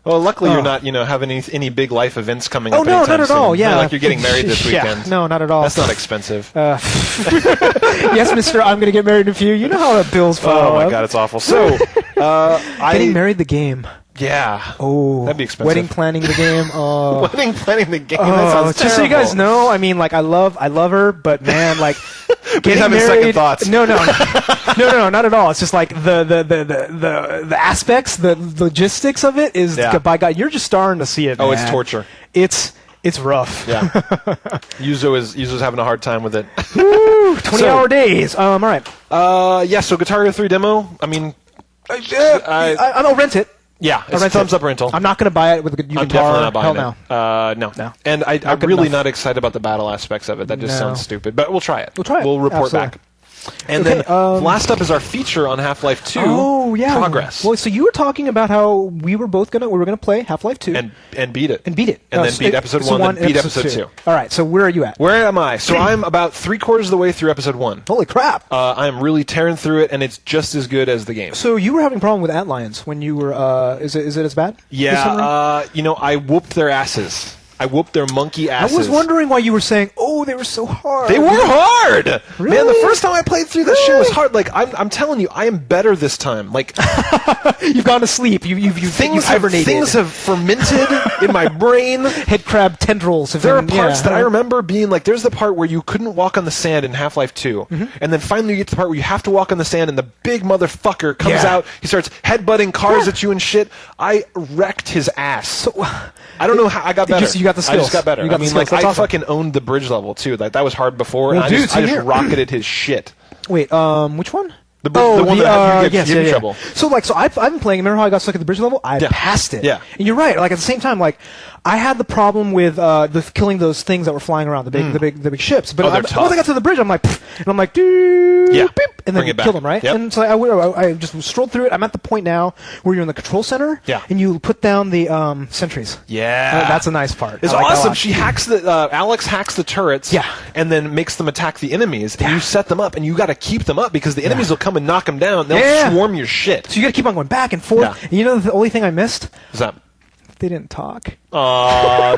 Well, luckily you're not, having any big life events coming up. Oh no, not at all. Yeah, not like you're getting married this weekend. No, not at all. That's not expensive. Yes, Mister, I'm gonna get married in a few. You know how the bills fall. Oh my god, it's awful. So, getting married the game. Yeah. Oh, that'd be expensive. Wedding planning the game. Oh. Wedding planning the game. That sounds just so you guys know, I mean, like I love her, but man, like getting married. Second thoughts. No, not at all. It's just like the aspects, the logistics of it is. By God, you're just starting to see it. Oh, man. it's torture. It's rough. Yeah. Yuzo's having a hard time with it. 20-hour days. All right. Yeah. So Guitar Hero 3 demo. I mean, I'll rent it. Yeah, it's a thumbs up rental. I'm not going to buy it with a guitar. I'm definitely not buying it. No. And I'm really not excited about the battle aspects of it. That just sounds stupid. But we'll try it. We'll report back. And then last up is our feature on Half-Life 2. Oh yeah, Progress. Well, so you were talking about how we were gonna play Half-Life 2 and beat it and then beat episode 1, then beat episode 2. All right, so where are you at? Where am I? So I'm about 3/4 of the way through episode 1. Holy crap! I'm really tearing through it, and it's just as good as the game. So you were having a problem with antlions when you were. Is it as bad? Yeah. I whooped their asses. I whooped their monkey asses. I was wondering why you were saying, "Oh, they were so hard." They were hard. Really? Man, the first time I played through that shit was hard. Like I'm telling you, I am better this time. Like you've gone to sleep. You've hibernated. Things have fermented in my brain. Head crab tendrils. There are parts that I remember being like, there's the part where you couldn't walk on the sand in Half-Life 2, and then finally you get to the part where you have to walk on the sand, and the big motherfucker comes out. He starts headbutting cars at you and shit. I wrecked his ass. So, I don't know how I got better. You got the skills. I just got better. I mean, like, I fucking owned the bridge level, too. Like, that was hard before, and I just rocketed his shit. Wait, which one? The one that you get in trouble. So I've been playing. Remember how I got stuck at the bridge level? I passed it. Yeah. And you're right. Like at the same time, like I had the problem with killing those things that were flying around the big ships. But once I got to the bridge, I'm like, and I'm like, and then kill them, right? Yep. And so I just strolled through it. I'm at the point now where you're in the control center. Yeah. And you put down the sentries. Yeah. That's a nice part. It's awesome. She hacks Alex hacks the turrets. Yeah. And then makes them attack the enemies, and you set them up, and you got to keep them up because the enemies will come and knock them down. They'll swarm your shit. So you got to keep on going back and forth. Yeah. And you know the only thing I missed? What's that? They didn't talk. Aww.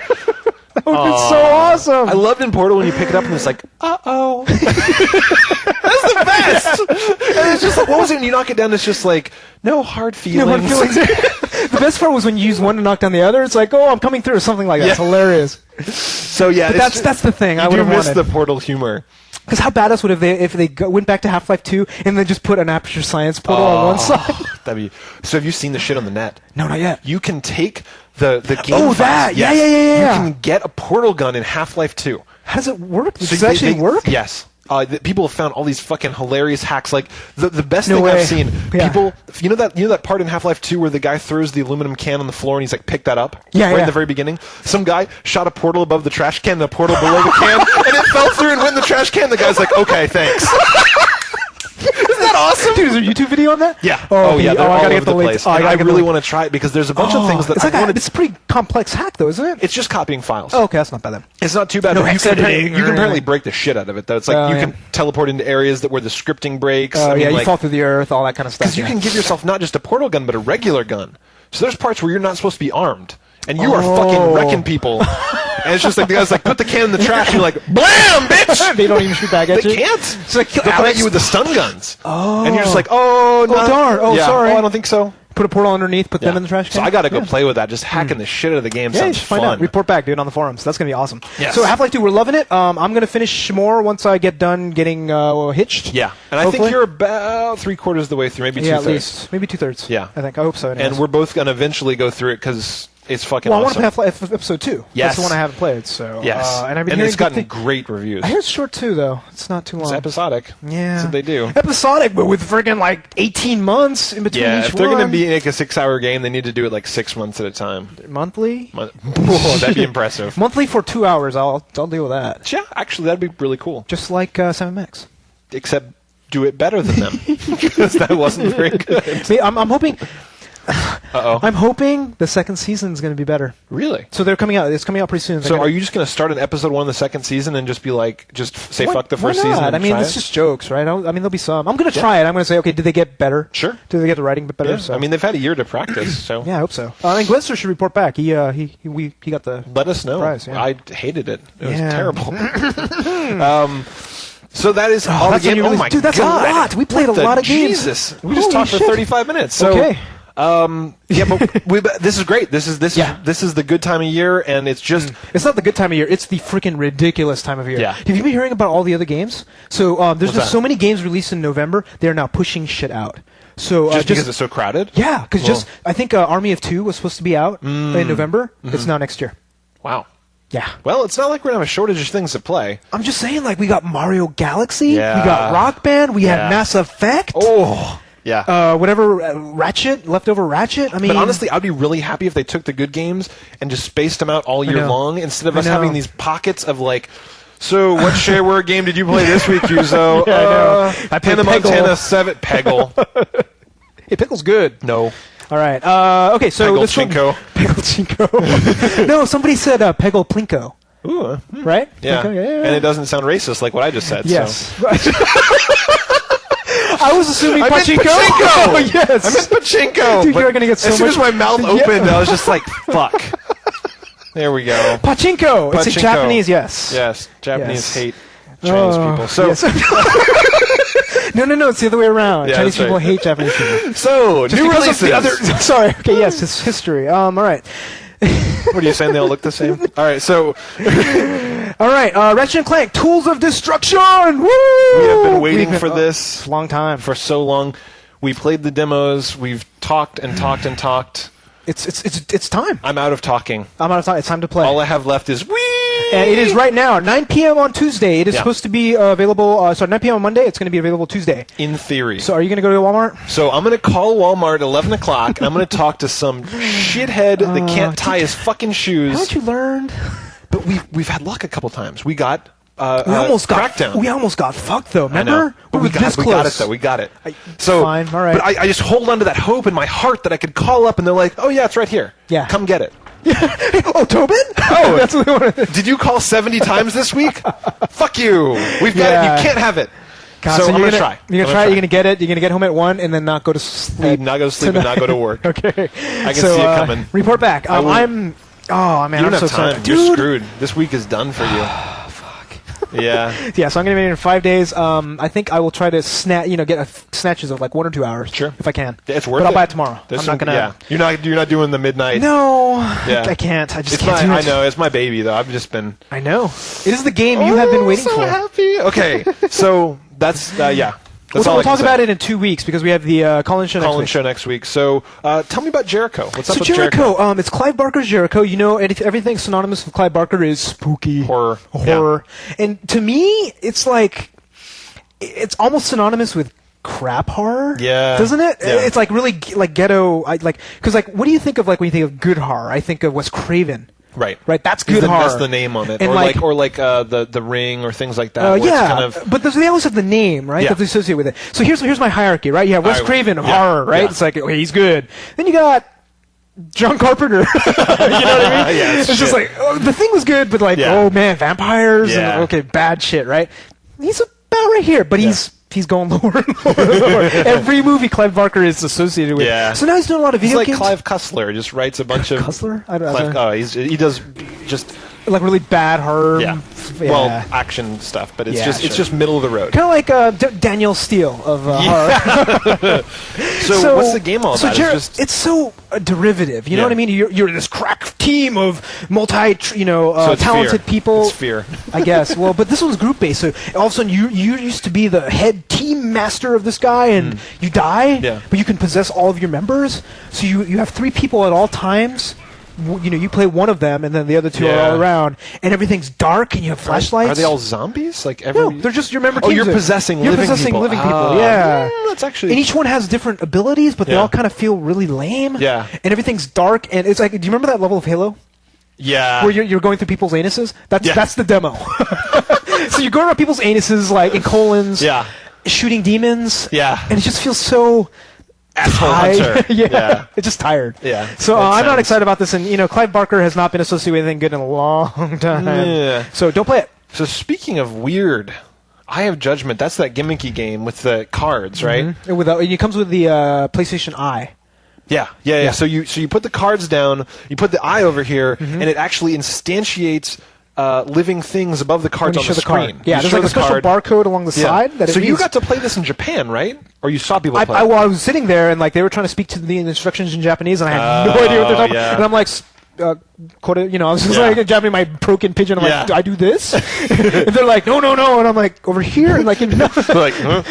That would have been so awesome. I loved in Portal when you pick it up and it's like, uh-oh. That's the best. And it's just like, what was it when you knock it down? It's just like, no hard feelings. No hard feelings. The best part was when you use one to knock down the other. It's like, oh, I'm coming through or something like that. It's hilarious. So yeah, but that's the thing. I would have missed the Portal humor. Because how badass would if they went back to Half-Life 2 and then just put an Aperture Science portal on one side? So have you seen the shit on the net? No, not yet. You can take the game. Oh, that! Yes. Yeah. You can get a portal gun in Half-Life 2. How does it work? Does it actually work? Yes. People have found all these fucking hilarious hacks. Like the best thing I've seen. People, you know that part in Half-Life 2 where the guy throws the aluminum can on the floor and he's like, pick that up. Right in the very beginning. Some guy shot a portal above the trash can and a portal below the can, and it fell through and went in the trash can. The guy's like, okay, thanks. Isn't that awesome? Dude, is there a YouTube video on that? Yeah. Oh yeah. They're I all gotta over get the place. I really want to try it because there's a bunch of things that it's a pretty complex hack, though, isn't it? It's just copying files. Oh, okay, that's not bad then. It's not too bad. No you can editing apparently break the shit out of it, though. It's like you can teleport into areas where the scripting breaks. You fall through the earth, all that kind of stuff. Because you can give yourself not just a portal gun, but a regular gun. So there's parts where you're not supposed to be armed. And you are fucking wrecking people. And it's just like the guy's like, put the can in the trash, and you're like, blam, bitch! They don't even shoot back at you? They can't. So they'll come at you with the stun guns. And you're just like, oh, no. Oh, darn. Oh, sorry. Oh, I don't think so. Put a portal underneath, put them in the trash can. So I got to go play with that. Just hacking the shit out of the game sounds find fun. out. Report back, dude, on the forums. That's going to be awesome. Yes. So Half-Life 2, we're loving it. I'm going to finish more once I get done getting hitched. Yeah. And I think you're about 3/4 of the way through, maybe 2/3. Yeah, at least. Maybe 2/3. Yeah. I think. I hope so. Anyways. And we're both going to eventually go through it because it's fucking awesome. awesome. I want to play Half-Life Episode 2. Yes. That's the one I haven't played. So, yes. And I've been it's gotten great reviews. I hear it's short too, though. It's not too long. It's episodic. Yeah. That's what they do. Episodic, but with friggin' like 18 months in between each one. Yeah, if they're going to make a 6-hour game, they need to do it like 6 months at a time. Monthly? Whoa, that'd be impressive. Monthly for 2 hours. I'll deal with that. Yeah, actually, that'd be really cool. Just like 7Max. Except do it better than them. Because that wasn't very good. See, I'm hoping... Uh-oh. I'm hoping the second season is going to be better. Really? So they're coming out. It's coming out pretty soon. So are you just going to start in episode 1 of the second season and just be like, say fuck the first season? And I mean, it's just jokes, right? I mean, there'll be some. I'm going to try it. I'm going to say, okay, did they get better? Sure. Did they get the writing better? Yeah. So. I mean, they've had a year to practice, so. Yeah, I hope so. I mean, Glenster should report back. He got the. Let us know. Prize, yeah. I hated it. It was terrible. So that is all the games. Oh my God, that's a lot. We played a lot of games. Jesus, we just talked for 35 minutes. So, okay. Yeah, but this is great. This is the good time of year, and it's just it's not the good time of year. It's the freaking ridiculous time of year. Yeah. Have you been hearing about all the other games? So there's just so many games released in November. They're now pushing shit out. So just because it's so crowded. Yeah, because I think Army of Two was supposed to be out in November. Mm-hmm. It's now next year. Wow. Yeah. Well, it's not like we're going to have a shortage of things to play. I'm just saying, like, we got Mario Galaxy, Yeah. we got Rock Band, we had Mass Effect. Oh. Yeah. Whatever, Ratchet, leftover Ratchet. I mean, but honestly, I'd be really happy if they took the good games and just spaced them out all year long instead of us having these pockets of like, so what shareware game did you play this week, Yuzo? Yeah, I know. I played Hannah Peggle. Montana 7. Peggle. Hey, Pickle's good. No. All right. Okay, so this Peggle Chinko. No, somebody said Peggle Plinko. Ooh. Right? Yeah. Plinko, yeah. And it doesn't sound racist like what I just said. Yes. So. I was assuming Pachinko. Oh, yes. I meant Pachinko. Dude, you're going to get so much. As soon as my mouth opened, I was just like, fuck. There we go. Pachinko. It's in Pachinko. Japanese, yes. Yes. Japanese Yes. hate Chinese people. So. Yes. No, it's the other way around. Yeah, Chinese that's people right. hate Japanese people. So, Just new because releases. of the other, sorry. Okay, yes, it's history. All right. What are you saying? They all look the same? All right, so. All right, Ratchet and Clank, Tools of Destruction! Woo! We have been waiting for this long time. for so long. We played the demos. We've talked and talked and talked. It's time. I'm out of talking. I'm out of time. It's time to play. All I have left is wee. And it is right now, 9 p.m. on Tuesday. It is supposed to be available. 9 p.m. on Monday. It's going to be available Tuesday. In theory. So are you going to go to Walmart? So I'm going to call Walmart at 11 o'clock, and I'm going to talk to some shithead that can't tie his fucking shoes. Haven't you learned? But we've had luck a couple times. We got We almost got fucked though. Remember? I know. But we got this close. it though. We got it. So fine. All right. But I just hold on to that hope in my heart that I could call up and they're like, oh yeah, it's right here. Yeah. Come get it. Oh, Tobin? Oh, That's what they wanted. Did you call 70 times this week? Fuck you. We've got it. You can't have it. God, so I'm you're gonna try. You're gonna try. You're gonna get it. You're gonna get home at 1 and then not go to sleep. Not go to sleep and not go to work. Okay. I can see it coming. Report back. Oh man, you I'm don't so have time. excited. You're screwed. This week is done for you. Yeah. Yeah, so I'm going to be in 5 days. I think I will try to get snatches of like 1 or 2 hours. Sure. If I can. It's worth it. But I'll buy it tomorrow. I'm not going to. Yeah. You're not doing the midnight. No. Yeah. I can't. I just can't do it. I know. It's my baby, though. I've just been. I know. It is the game you have been waiting so for. Happy. Okay. So that's, yeah. That's all we'll talk say. about it in 2 weeks because we have the call-in show next week. So tell me about Jericho. What's up with Jericho? It's Clive Barker's Jericho. You know, everything synonymous with Clive Barker is spooky. Horror. Yeah. And to me, it's like, it's almost synonymous with crap horror. Yeah. Doesn't it? Yeah. It's like really like ghetto. Because what do you think of when you think of good horror? I think of Wes Craven. Right. That's good horror. That's the name on it. And or like the Ring or things like that. Yeah, but they always have the name, right? That they associate with it. So here's my hierarchy, right? You have Wes Craven of horror, right? Yeah. It's like, okay, he's good. Then you got John Carpenter. You know what I mean? Yeah, it's just like, the Thing was good, but oh man, vampires and bad shit, right? He's about right here, but he's going lower and lower and lower. Every movie Clive Barker is associated with. Yeah. So now he's doing a lot of video games. He's like Clive Cussler, just writes a bunch of... Cussler? I don't know. He does just... Like really bad horror action stuff, but it's it's just middle of the road. Kind of like Daniel Steele of horror. So what's the game all about? Jared, it's so derivative. You know what I mean? You're this crack team of talented people. It's fear. I guess. Well, but this one's group based. So all of a sudden you used to be the head team master of this guy, and you die. Yeah. But you can possess all of your members. So you have 3 people at all times. You play one of them, and then the other 2 are all around, and everything's dark, and you have flashlights. Are they all zombies? No, they're just your member teams. Oh, you're possessing living people. Yeah. That's actually... And each one has different abilities, but they all kind of feel really lame. Yeah. And everything's dark, and it's like, do you remember that level of Halo? Yeah. Where you're going through people's anuses? That's the demo. So you're going around people's anuses, like in colons, shooting demons. Yeah. And it just feels so... Asshole hunter. Yeah. It's just tired. Yeah. So I'm not excited about this, and Clive Barker has not been associated with anything good in a long time. Yeah. So don't play it. So speaking of weird, I have Judgment. That's that gimmicky game with the cards, right? Mm-hmm. It comes with the PlayStation Eye. Yeah. So you put the cards down, you put the eye over here, and it actually instantiates living things above the cards on the screen. Yeah, there's like a special barcode along the side. So you got to play this in Japan, right? Or you saw people play? I was sitting there, and they were trying to speak to the instructions in Japanese, and I had no idea what they're talking about. And I'm like... I was just like jabbing my broken pigeon. I'm like, do I do this? And they're like, no. And I'm like, over here. And like, no. Like, huh?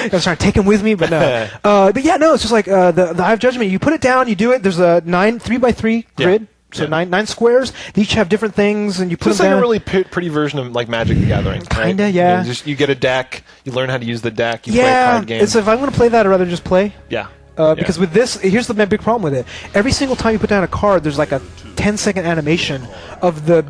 I was trying to take him with me, but no. But yeah, no, it's just like the Eye of Judgment. You put it down, you do it. There's a 3x3 grid. So 9 squares. They each have different things, and you put them down. It's like a really pretty version of like Magic the Gathering. Kinda, right? yeah. You get a deck. You learn how to use the deck. You play a card game. It's if I'm going to play that, I'd rather just play. Yeah. Because with this, here's the big problem with it. Every single time you put down a card, there's like a 10-second animation of the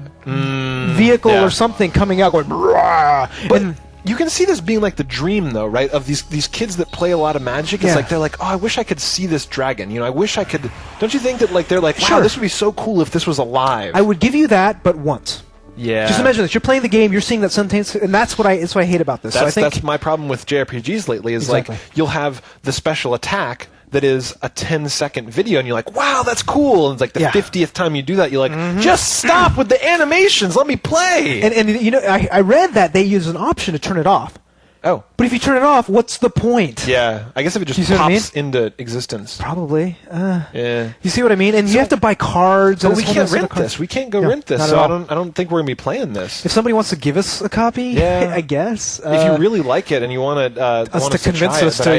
vehicle or something coming out going. But you can see this being like the dream, though, right? Of these kids that play a lot of Magic. It's like they're like, oh, I wish I could see this dragon. I wish I could. Don't you think that they're like, wow, this would be so cool if this was alive? I would give you that, but once. Yeah. Just imagine this. You're playing the game. You're seeing that sometimes, and that's what I hate about this. That's my problem with JRPGs lately. Is like you'll have the special attack that is a 10-second video, and you're like, wow, that's cool. And it's like the 50th time you do that, you're like, just stop with the animations. Let me play. And I read that they use an option to turn it off. Oh. But if you turn it off, what's the point? Yeah. I guess if it just pops into existence. Probably. Yeah. You see what I mean? And you have to buy cards. But we can't rent this. We can't go rent this. So I don't think we're going to be playing this. If somebody wants to give us a copy, I guess. If you really like it and you want us to convince us to,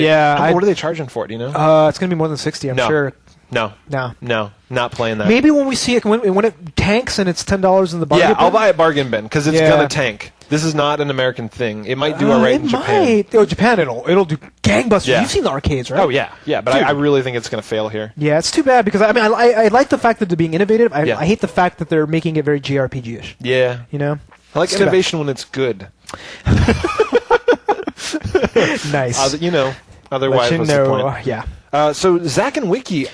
what are they charging for it, do you know? It's going to be more than 60, I'm sure. No, not playing that. Maybe when we see it, when it tanks and it's $10 in the bargain bin. Yeah, I'll buy a bargain bin because it's gonna tank. This is not an American thing. It might do alright in Japan. Japan, it'll do gangbusters. Yeah. You've seen the arcades, right? Oh yeah, but I really think it's gonna fail here. Yeah, it's too bad because I like the fact that they're being innovative. I hate the fact that they're making it very JRPG-ish. Yeah, I like innovation when it's good. Nice. Otherwise, what's the point? Yeah. So Zack and Wiki.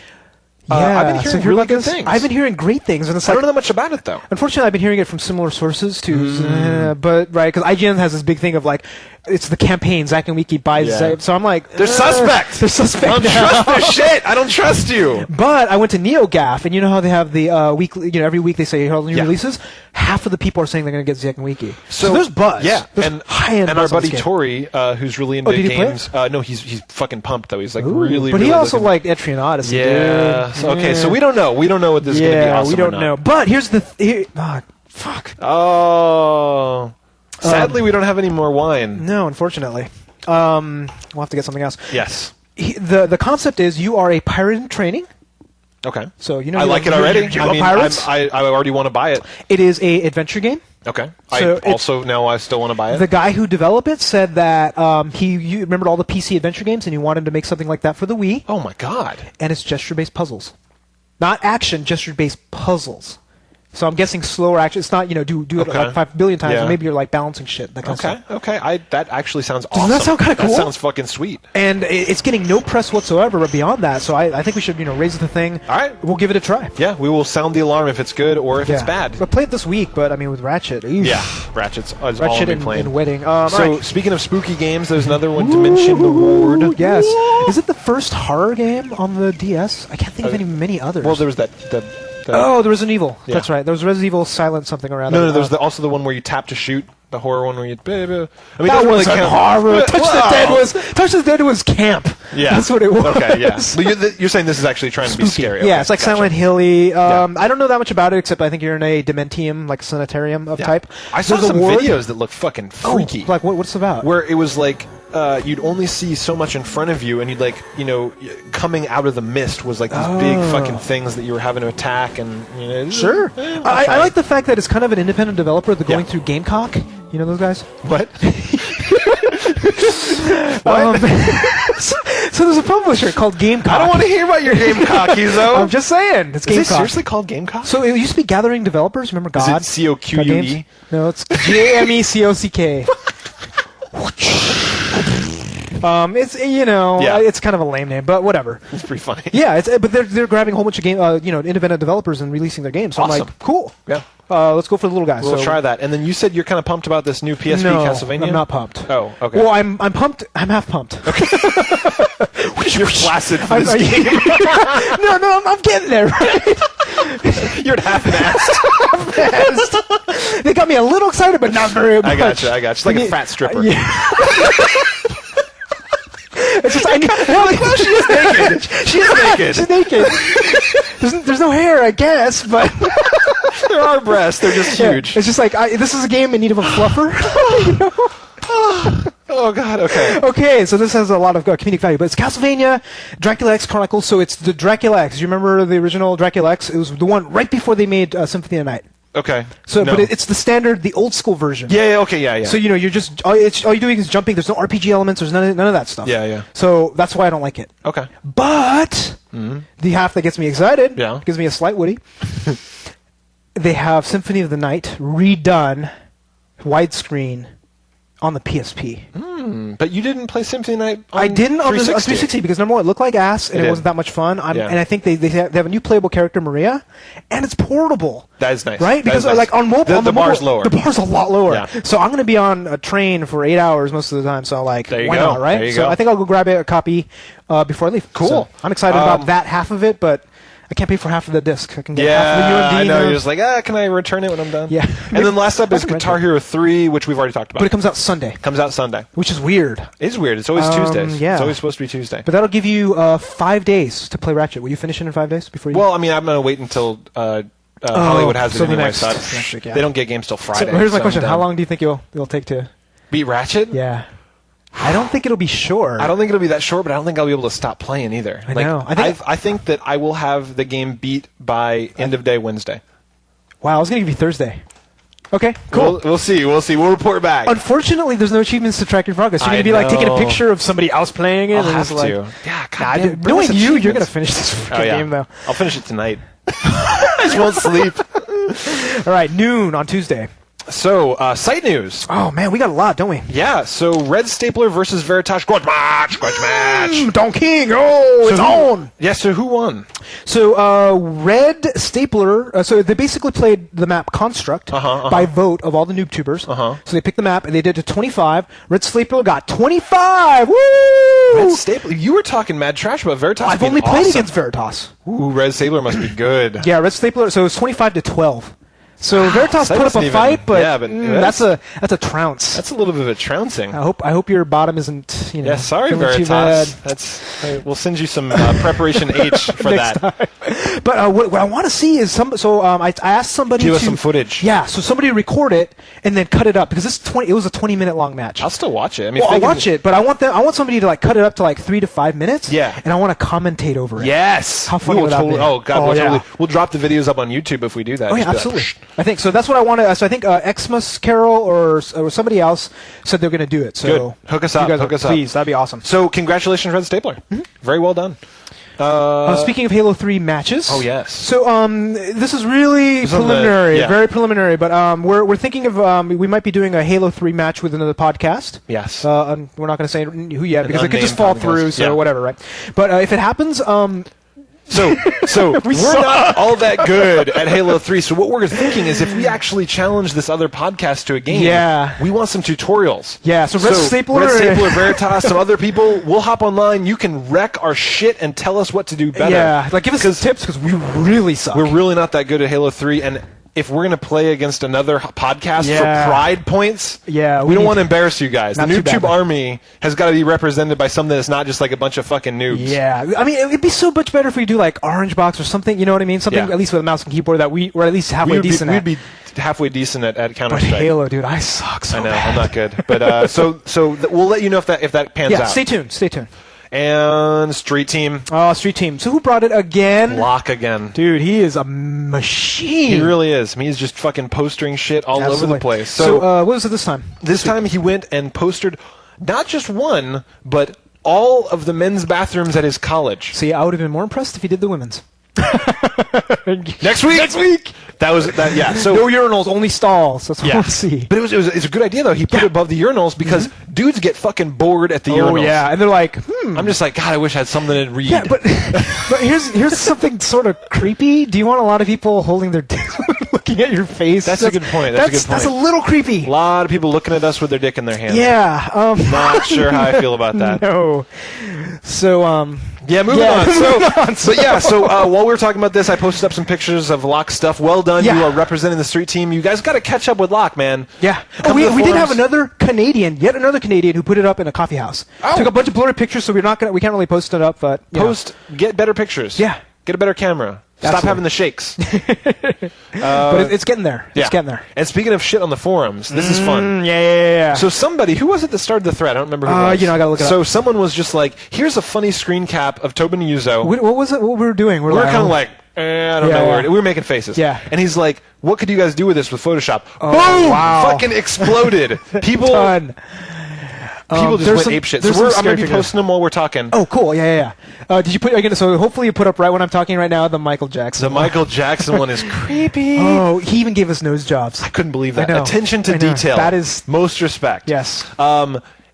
I've been hearing really good things. I've been hearing great things, and it's I don't know much about it though. Unfortunately, I've been hearing it from similar sources too. But because IGN has this big thing of like, it's the campaign. Zack and Wiki buys. So I'm like, they're suspect. They're suspect. I don't trust their shit. I don't trust you. But I went to NeoGAF, and you know how they have the weekly. Every week they say all the new releases. Half of the people are saying they're going to get Zack and Wiki. So there's buzz. Yeah, there's high-end and our buddy Tori, who's really into games. No, he's fucking pumped though. He's like really. But he also liked Etrian Odyssey. Yeah. Okay, so we don't know. We don't know what this is going to be awesome. We don't know. But here's the fuck. Oh. Sadly, we don't have any more wine. No, unfortunately. We'll have to get something else. Yes. The concept is you are a pirate in training. Okay. So I like it already. Pirates? I already want to buy it. It is a adventure game. Okay. So I still want to buy it. The guy who developed it said that you remembered all the PC adventure games and he wanted to make something like that for the Wii. Oh my god. And it's gesture-based puzzles. Not action, gesture-based puzzles. So I'm guessing slower action. It's not, do it like 5 billion times, and maybe you're like balancing shit. That kind of stuff. Okay. That actually sounds awesome. Doesn't that sound kind of cool? That sounds fucking sweet. And it's getting no press whatsoever beyond that. So I think we should, raise the thing. All right. We'll give it a try. Yeah, we will sound the alarm if it's good or if it's bad. But play it this week, but with Ratchet. Yeah, Ratchet's all I'll be playing. and Wedding. So speaking of spooky games, there's another one, Dementium the Ward. Yes. Is it the first horror game on the DS? I can't think of many others. Well, there was that Oh, the Resident Evil. Yeah. That's right. There was Resident Evil Silent something around. No, there's also the one where you tap to shoot. The horror one where you... I mean, that was really horror. Touch the Dead was camp. Yeah. That's what it was. Okay, yeah. But you're saying this is actually trying to be scary. Yeah, it's like Silent Hill-y. I don't know that much about it, except I think you're in a Dementium, like sanitarium of type. I saw some videos that look fucking freaky. Like, what's it about? Where it was like... you'd only see so much in front of you, and you'd coming out of the mist was like these big fucking things that you were having to attack, and sure. I like the fact that it's kind of an independent developer. They're going through Gamecock. You know those guys? What? So there's a publisher called Gamecock. I don't want to hear about your Gamecock, Yuzo. I'm just saying. It's Gamecock. Is it seriously called Gamecock? So it used to be Gathering Developers. Remember God? Is it COQUE? No, it's GAMECOCK. It's it's kind of a lame name, but whatever. It's pretty funny. Yeah, but they're grabbing a whole bunch of independent developers and releasing their games. So awesome. I'm like, cool. Yeah. Let's go for the little guys. We'll try that. And then you said you're kind of pumped about this new PSP Castlevania? I'm not pumped. Oh, okay. Well, I'm pumped. I'm half pumped. Okay. You're flaccid for this game. No, I'm getting there. Right? You're at half-assed. They got me a little excited, but not very much. I got you. It's like a fat stripper. Yeah. It's just well, she is naked. She's naked. There's no hair, I guess, but there are breasts. They're just huge. It's just like this is a game in need of a fluffer. Oh God. Okay. Okay. So this has a lot of comedic value, but it's Castlevania, Dracula X Chronicles. So it's the Dracula X. Do you remember the original Dracula X? It was the one right before they made Symphony of the Night. Okay. So, but it's the standard, the old school version. Yeah. Okay. Yeah. So you're just all you're doing is jumping. There's no RPG elements. There's none of that stuff. Yeah. So that's why I don't like it. Okay. But the half that gets me excited, gives me a slight Woody. They have Symphony of the Night redone, widescreen, on the PSP. But you didn't play Symphony of the Night on I didn't on 360. 360 because number one, it looked like ass and it wasn't that much fun. And I think they have a new playable character, Maria, and it's portable. That is nice. Right? Because like on mobile, the bar's lower. The bar's a lot lower. Yeah. So I'm going to be on a train for 8 hours most of the time. So why not, right? There you so go. I think I'll go grab a copy before I leave. Cool. So I'm excited about that half of it, but I can't pay for half of the disc. I can get half of the UMD. I know. You're just like, can I return it when I'm done? Yeah. And then last up is Guitar Hero 3, which we've already talked about. But it comes out Sunday. Which is weird. It's weird. It's always Tuesdays. Yeah. It's always supposed to be Tuesday. But that'll give you 5 days to play Ratchet. Will you finish it in 5 days before you? Well, I mean, I'm going to wait until Hollywood has it anyway. Next week, They don't get games till Friday. So here's my question: how long do you think it'll take to beat Ratchet? Yeah. I don't think it'll be short. I don't think it'll be that short, but I don't think I'll be able to stop playing either. I know. I think that I will have the game beat by end of day Wednesday. Wow, I was going to give you Thursday. Okay, cool. We'll see. We'll report back. Unfortunately, there's no achievements to track your progress. You're going to be like taking a picture of somebody else playing it. I'll and have like, to. Yeah, God, knowing you're going to finish this game, though. I'll finish it tonight. I just won't sleep. All right, noon on Tuesday. So, site news. Oh, man, we got a lot, don't we? Yeah, so Red Stapler versus Veritas. Grudge match! Don King! Oh, it's on! Yeah, so who won? So, Red Stapler, so they basically played the map Construct by vote of all the NooBToobers. So they picked the map, and they did it to 25. Red Stapler got 25! Woo! Red Stapler? You were talking mad trash about Veritas. I've only played against Veritas. Ooh, Red Stapler must be good. Yeah, Red Stapler, so it's 25 to 12. So Veritas put up a fight, but, that's a trounce. That's a little bit of a trouncing. I hope your bottom isn't, Yeah, sorry, Veritas. We'll send you some preparation H for that. But what I want to see is I asked somebody to give us some footage. Yeah, so somebody record it and then cut it up because it was a 20-minute long match. I'll still watch it. I mean, I'll watch it, but I want somebody to cut it up to 3 to 5 minutes. Yeah, and I want to commentate over it. Yes, how funny would that be? Oh God, we'll drop the videos up on YouTube if we do that. Oh yeah, absolutely. I think so. That's what I want to. So I think Xmas Carol or somebody else said they're going to do it. So good. Hook us up. Please, that'd be awesome. So congratulations, Red Stapler. Very well done. Speaking of Halo 3 matches. Oh yes. So this is really preliminary, very preliminary. But we're thinking of we might be doing a Halo 3 match with another podcast. Yes. We're not going to say who yet because it could just fall through. So whatever, right? But if it happens, So we're not all that good at Halo 3. So what we're thinking is if we actually challenge this other podcast to a game, we want some tutorials. Yeah, so Red Stapler, Veritas, some other people, we'll hop online. You can wreck our shit and tell us what to do better. Yeah, like give us some tips because we really suck. We're really not that good at Halo 3, and if we're going to play against another podcast for pride points, we don't want to embarrass you guys. The NooBTooB army has got to be represented by something that's not just like a bunch of fucking noobs. Yeah, I mean, it'd be so much better if we do like Orange Box or something. You know what I mean? Something at least with a mouse and keyboard that we're at least halfway decent at. We'd be halfway decent at Counter-Strike. But Halo, dude, I suck so bad. I know, I'm not good. But so we'll let you know if that pans out. Yeah, stay tuned. And Street Team. Oh, Street Team. So who brought it again? Locke again. Dude, he is a machine. He really is. He's just fucking postering shit all over the place. So what was it this time? This time he went and postered not just one, but all of the men's bathrooms at his college. See, I would have been more impressed if he did the women's. Next week. That was that. Yeah. So no urinals, only stalls. That's what I want to see. But it's a good idea though. He put it above the urinals because dudes get fucking bored at the urinals. Oh yeah, and they're like, I'm just like, God, I wish I had something to read. Yeah, but here's something sort of creepy. Do you want a lot of people holding their dick looking at your face? That's a good point. That's a little creepy. A lot of people looking at us with their dick in their hand. Yeah. Not sure how I feel about that. No. So yeah, moving on. So while we were talking about this, I posted up some pictures of Locke stuff. Well done. You are representing the Street Team. You guys got to catch up with Locke, man. Yeah. We did have yet another Canadian who put it up in a coffee house. Oh. Took a bunch of blurry pictures, so we can't really post it up. But get better pictures. Yeah. Get a better camera. Stop having the shakes. But it's getting there. It's getting there. And speaking of shit on the forums, this is fun. Yeah. So who was it that started the thread? I don't remember who it was. I gotta look it up. So someone was just like, here's a funny screen cap of Tobin and Yuzo. What was it? What we were doing? We were kind of like, I don't know. We were making faces. Yeah. And he's like, what could you guys do with this with Photoshop? Oh, boom! wow. Fucking exploded. People just went apeshit. So I'm going to be posting them while we're talking. Oh, cool. Yeah. Did you put? So hopefully you put up right when I'm talking right now the Michael Jackson. The Michael Jackson one is creepy. Oh, he even gave us nose jobs. I couldn't believe that. Attention to detail. That is most respect. Yes.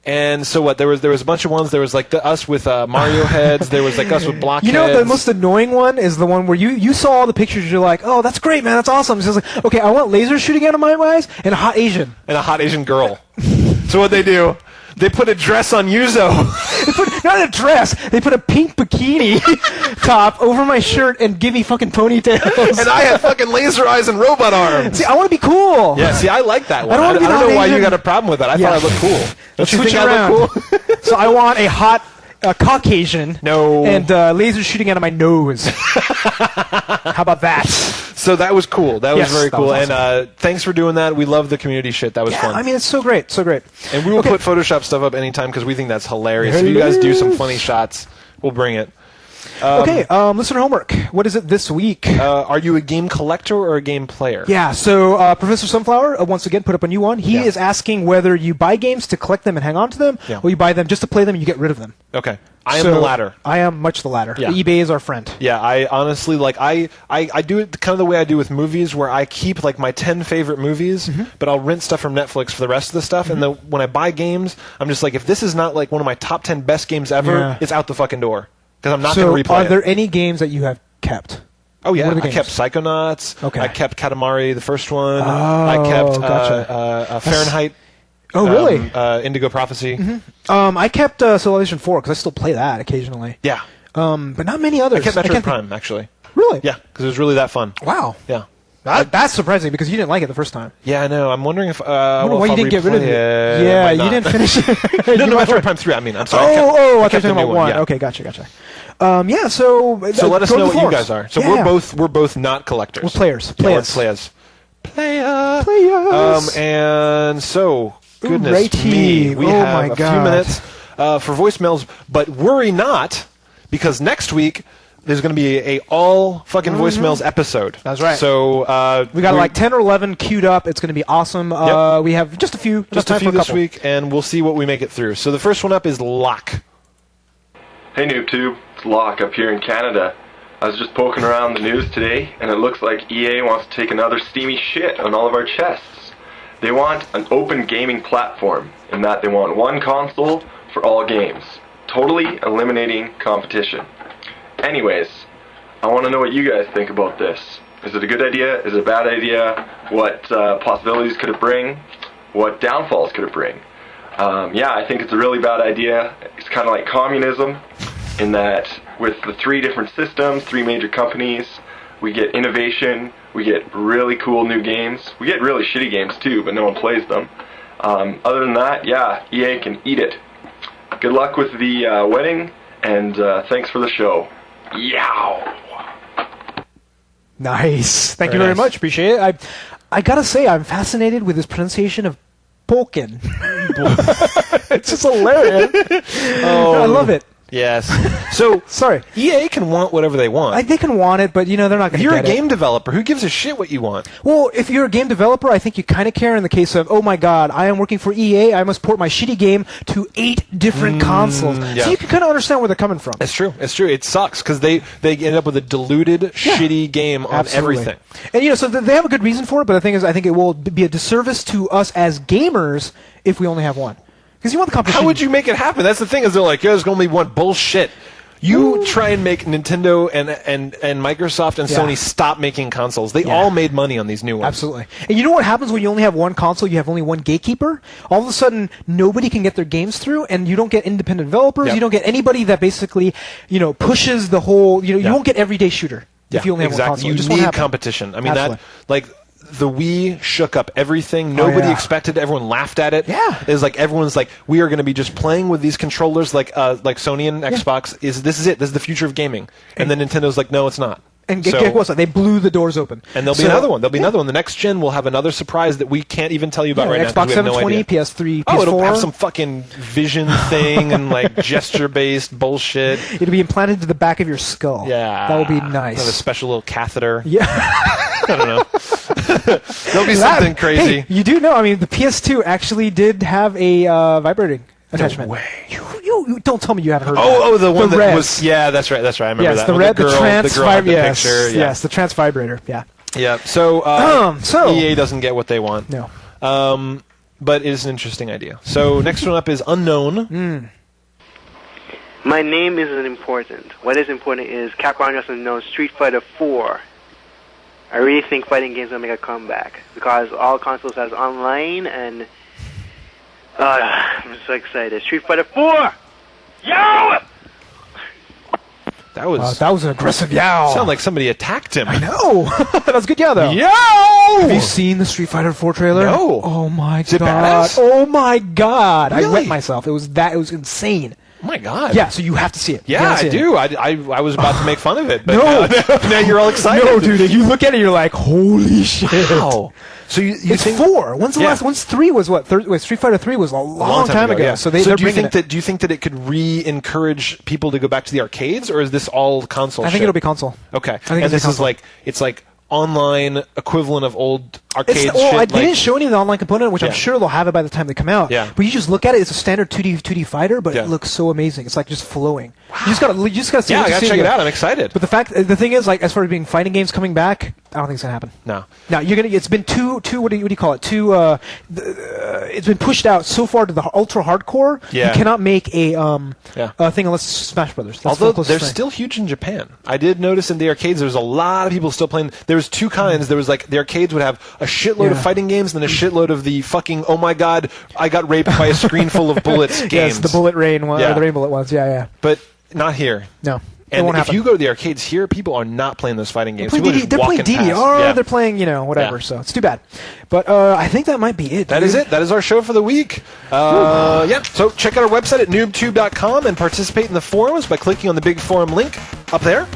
And so what? There was a bunch of ones. There was like us with Mario heads. There was like us with block heads. You know, the most annoying one is the one where you saw all the pictures. You're like, oh, that's great, man. That's awesome. So it's like, okay, I want lasers shooting out of my eyes and a hot Asian. And a hot Asian girl. So what they do? They put a dress on Yuzo. Not a dress. They put a pink bikini top over my shirt and give me fucking ponytails. And I had fucking laser eyes and robot arms. See, I want to be cool. Yeah, see, I like that one. I don't know why you got a problem with that. I thought I looked cool. Let's switch it around. Cool? So I want a hot Caucasian. No. And lasers shooting out of my nose. How about that? So that was cool. That was very cool. Was awesome. And thanks for doing that. We love the community shit. That was fun. I mean, it's so great. So great. And we will put Photoshop stuff up anytime because we think that's hilarious. If you guys do some funny shots, we'll bring it. Listener homework. What is it this week? Are you a game collector or a game player? Yeah, so Professor Sunflower, once again, put up a new one. He is asking whether you buy games to collect them and hang on to them, or you buy them just to play them and you get rid of them. Okay. I am the latter. I am much the latter. Yeah. eBay is our friend. Yeah, I honestly, I do it kind of the way I do with movies, where I keep, my 10 favorite movies, but I'll rent stuff from Netflix for the rest of the stuff, and then when I buy games, I'm just like, if this is not, one of my top 10 best games ever, it's out the fucking door. Because I'm not going to replay it. Are there any games that you have kept? Oh, yeah. I kept Psychonauts. Okay. I kept Katamari, the first one. Oh, I kept gotcha. Fahrenheit. Oh, really? Indigo Prophecy. I kept Civilization 4 because I still play that occasionally. Yeah. But not many others. I kept Metroid Prime, actually. Really? Yeah, because it was really that fun. Wow. Yeah. That's surprising because you didn't like it the first time. Yeah, I know. I'm wondering if why you didn't get rid of it. Yeah, you didn't finish it. No, Metroid Prime 3. I mean, I'm sorry. I thought you were talking about 1. Yeah. Okay, gotcha. Yeah, so let us know what you guys are. So we're both not collectors. We're players. Players. And so, goodness me, we have a few minutes for voicemails, but worry not, because next week there's going to be a all fucking voicemails episode. That's right. So we got 10 or 11 queued up. It's going to be awesome. We have just a few. Just a few this week, and we'll see what we make it through. So the first one up is Locke. Hey NooBTooB, it's Locke up here in Canada. I was just poking around the news today, and it looks like EA wants to take another steamy shit on all of our chests. They want an open gaming platform, in that they want one console for all games, totally eliminating competition. Anyways, I want to know what you guys think about this. Is it a good idea? Is it a bad idea? What possibilities could it bring? What downfalls could it bring? Yeah, I think it's a really bad idea. It's kind of like communism in that with the 3 different systems, 3 major companies, we get innovation, we get really cool new games. We get really shitty games too, but no one plays them. Other than that, yeah, EA can eat it. Good luck with the wedding, and thanks for the show. Yow! Nice. Thank you very much. Appreciate it. I gotta say, I'm fascinated with this pronunciation of Pokken. It's just hilarious. Oh, I love it. Yes. So, sorry. EA can want whatever they want. They can want it, but they're not going to get it. You're a game developer. Who gives a shit what you want? Well, if you're a game developer, I think you kind of care in the case of, oh my god, I am working for EA, I must port my shitty game to 8 different consoles. Yeah. So you can kind of understand where they're coming from. It's true. It's true. It sucks because they end up with a diluted, shitty game on everything. And, so they have a good reason for it, but the thing is, I think it will be a disservice to us as gamers if we only have one. Because you want the competition. How would you make it happen? That's the thing, is they're like, there's only one. Bullshit. You try and make Nintendo and Microsoft and Sony stop making consoles. They all made money on these new ones. Absolutely. And you know what happens when you only have one console, you have only one gatekeeper? All of a sudden, nobody can get their games through, and you don't get independent developers. You don't get anybody that basically, pushes the whole, you won't get everyday shooter if you only have one console. You need competition. I mean, the Wii shook up everything. Nobody expected it. Everyone laughed at it. Yeah. It was like everyone's like, we are going to be just playing with these controllers like Sony and Xbox. This is it. This is the future of gaming. And then Nintendo's like, no, it's not. And guess what? They blew the doors open. And there'll be another one. There'll be another one. The next gen will have another surprise that we can't even tell you about right Xbox now. Xbox 720, PS3, PS4. Oh, it'll have some fucking vision thing and like gesture-based bullshit. It'll be implanted to the back of your skull. Yeah. That would be nice. Have a special little catheter. Yeah. I don't know. There'll be something crazy. Hey, you do know, the PS2 actually did have a vibrating attachment. No way. You don't tell me you haven't heard of that. The one that was... Yeah, that's right. I remember that. The trans vibrator. Yes, the trans vibrator. Yeah. Yeah. So EA doesn't get what they want. No. But it is an interesting idea. So next one up is Unknown. My name isn't important. What is important is Capcom doesn't know Street Fighter 4. I really think fighting games will make a comeback because all consoles has online, and I'm so excited. Street Fighter 4! Yow! That was an aggressive yow. Sounded like somebody attacked him. I know. That was a good yow, though. Yow! Have you seen the Street Fighter 4 trailer? No. Oh my god. Is it badass? Oh my god. Really? I wet myself. It was insane. Oh my god. Yeah, so you have to see it. Yeah, I do. I was about to make fun of it, but now you're all excited. No, dude, you look at it, you're like, holy shit. Wow. So you think 4? When's the last? When's 3 was what? Street Fighter 3 was a long time ago. Yeah. So they're bringing it. Do you think that it could re-encourage people to go back to the arcades, or is this all console? I think it'll be console. Okay. I think this is like online equivalent of old arcade shit. They didn't show any of the online component, which I'm sure they'll have it by the time they come out. Yeah. But you just look at it; it's a standard 2D fighter, but it looks so amazing. It's like just flowing. Wow. You just gotta see. Yeah, I gotta check it out. I'm excited. But the thing is, like, as far as being fighting games coming back, I don't think it's gonna happen. No. Now it's been too. What do you call it? It's been pushed out so far to the ultra hardcore. Yeah. You cannot make a thing unless it's Smash Brothers. That's although they're still huge in Japan. I did notice in the arcades there's a lot of people still playing. There was 2 kinds. There was like the arcades would have a shitload of fighting games and then a shitload of the fucking oh my god I got raped by a screen full of bullets games. Yes, the bullet rain one, or the rain bullet ones. Yeah. But not here. No. And if you go to the arcades here, people are not playing those fighting games. They're playing DDR, they're playing, whatever, so it's too bad. But I think that might be it. That is it. That is our show for the week. So check out our website at NooBTooB.com and participate in the forums by clicking on the big forum link up there.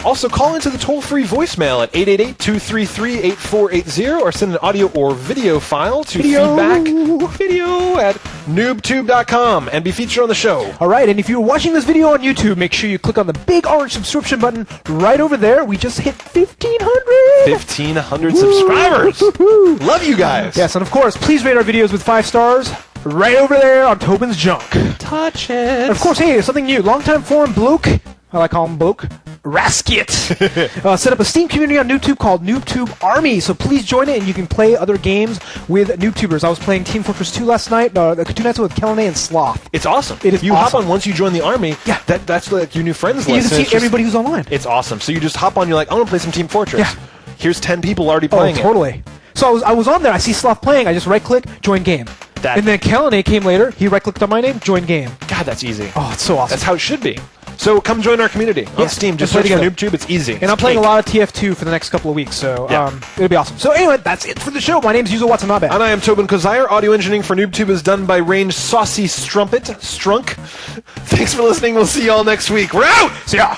Also, call into the toll-free voicemail at 888-233-8480 or send an audio or video file to feedback at NooBTooB.com and be featured on the show. All right, and if you're watching this video on YouTube, make sure you click on the big orange subscription button right over there. We just hit 1,500. 1,500 subscribers. Woo-hoo. Love you guys. Yes, and of course, please rate our videos with 5 stars right over there on Tobin's Junk. Touch it. And of course, hey, something new. Longtime forum bloke I like calling him bloke. Ratchet. Set up a Steam community on NooBTooB called NooBTooB Army, so please join it and you can play other games with NooBTubers. I was playing Team Fortress 2 last night, 2 nights with Kelene and Sloth. It's awesome. It is You awesome. hop on once you join the army, that's like your new friends You list. can see everybody who's online. It's awesome. So you just hop on, you're like, I want to play some Team Fortress. Yeah. Here's 10 people already playing totally. So I was on there, I see Sloth playing, I just right-click, join game. And then Kelene came later, he right-clicked on my name, join game. God, that's easy. Oh, it's so awesome. That's how it should be. So come join our community on Steam. Just search for NooBTooB. It's easy. And I'm playing a lot of TF2 for the next couple of weeks, so it'll be awesome. So anyway, that's it for the show. My name's Yuzo Watanabe. And I am Tobin Kozire. Audio engineering for NooBTooB is done by Range Saucy Strunk. Thanks for listening. We'll see you all next week. We're out! See ya!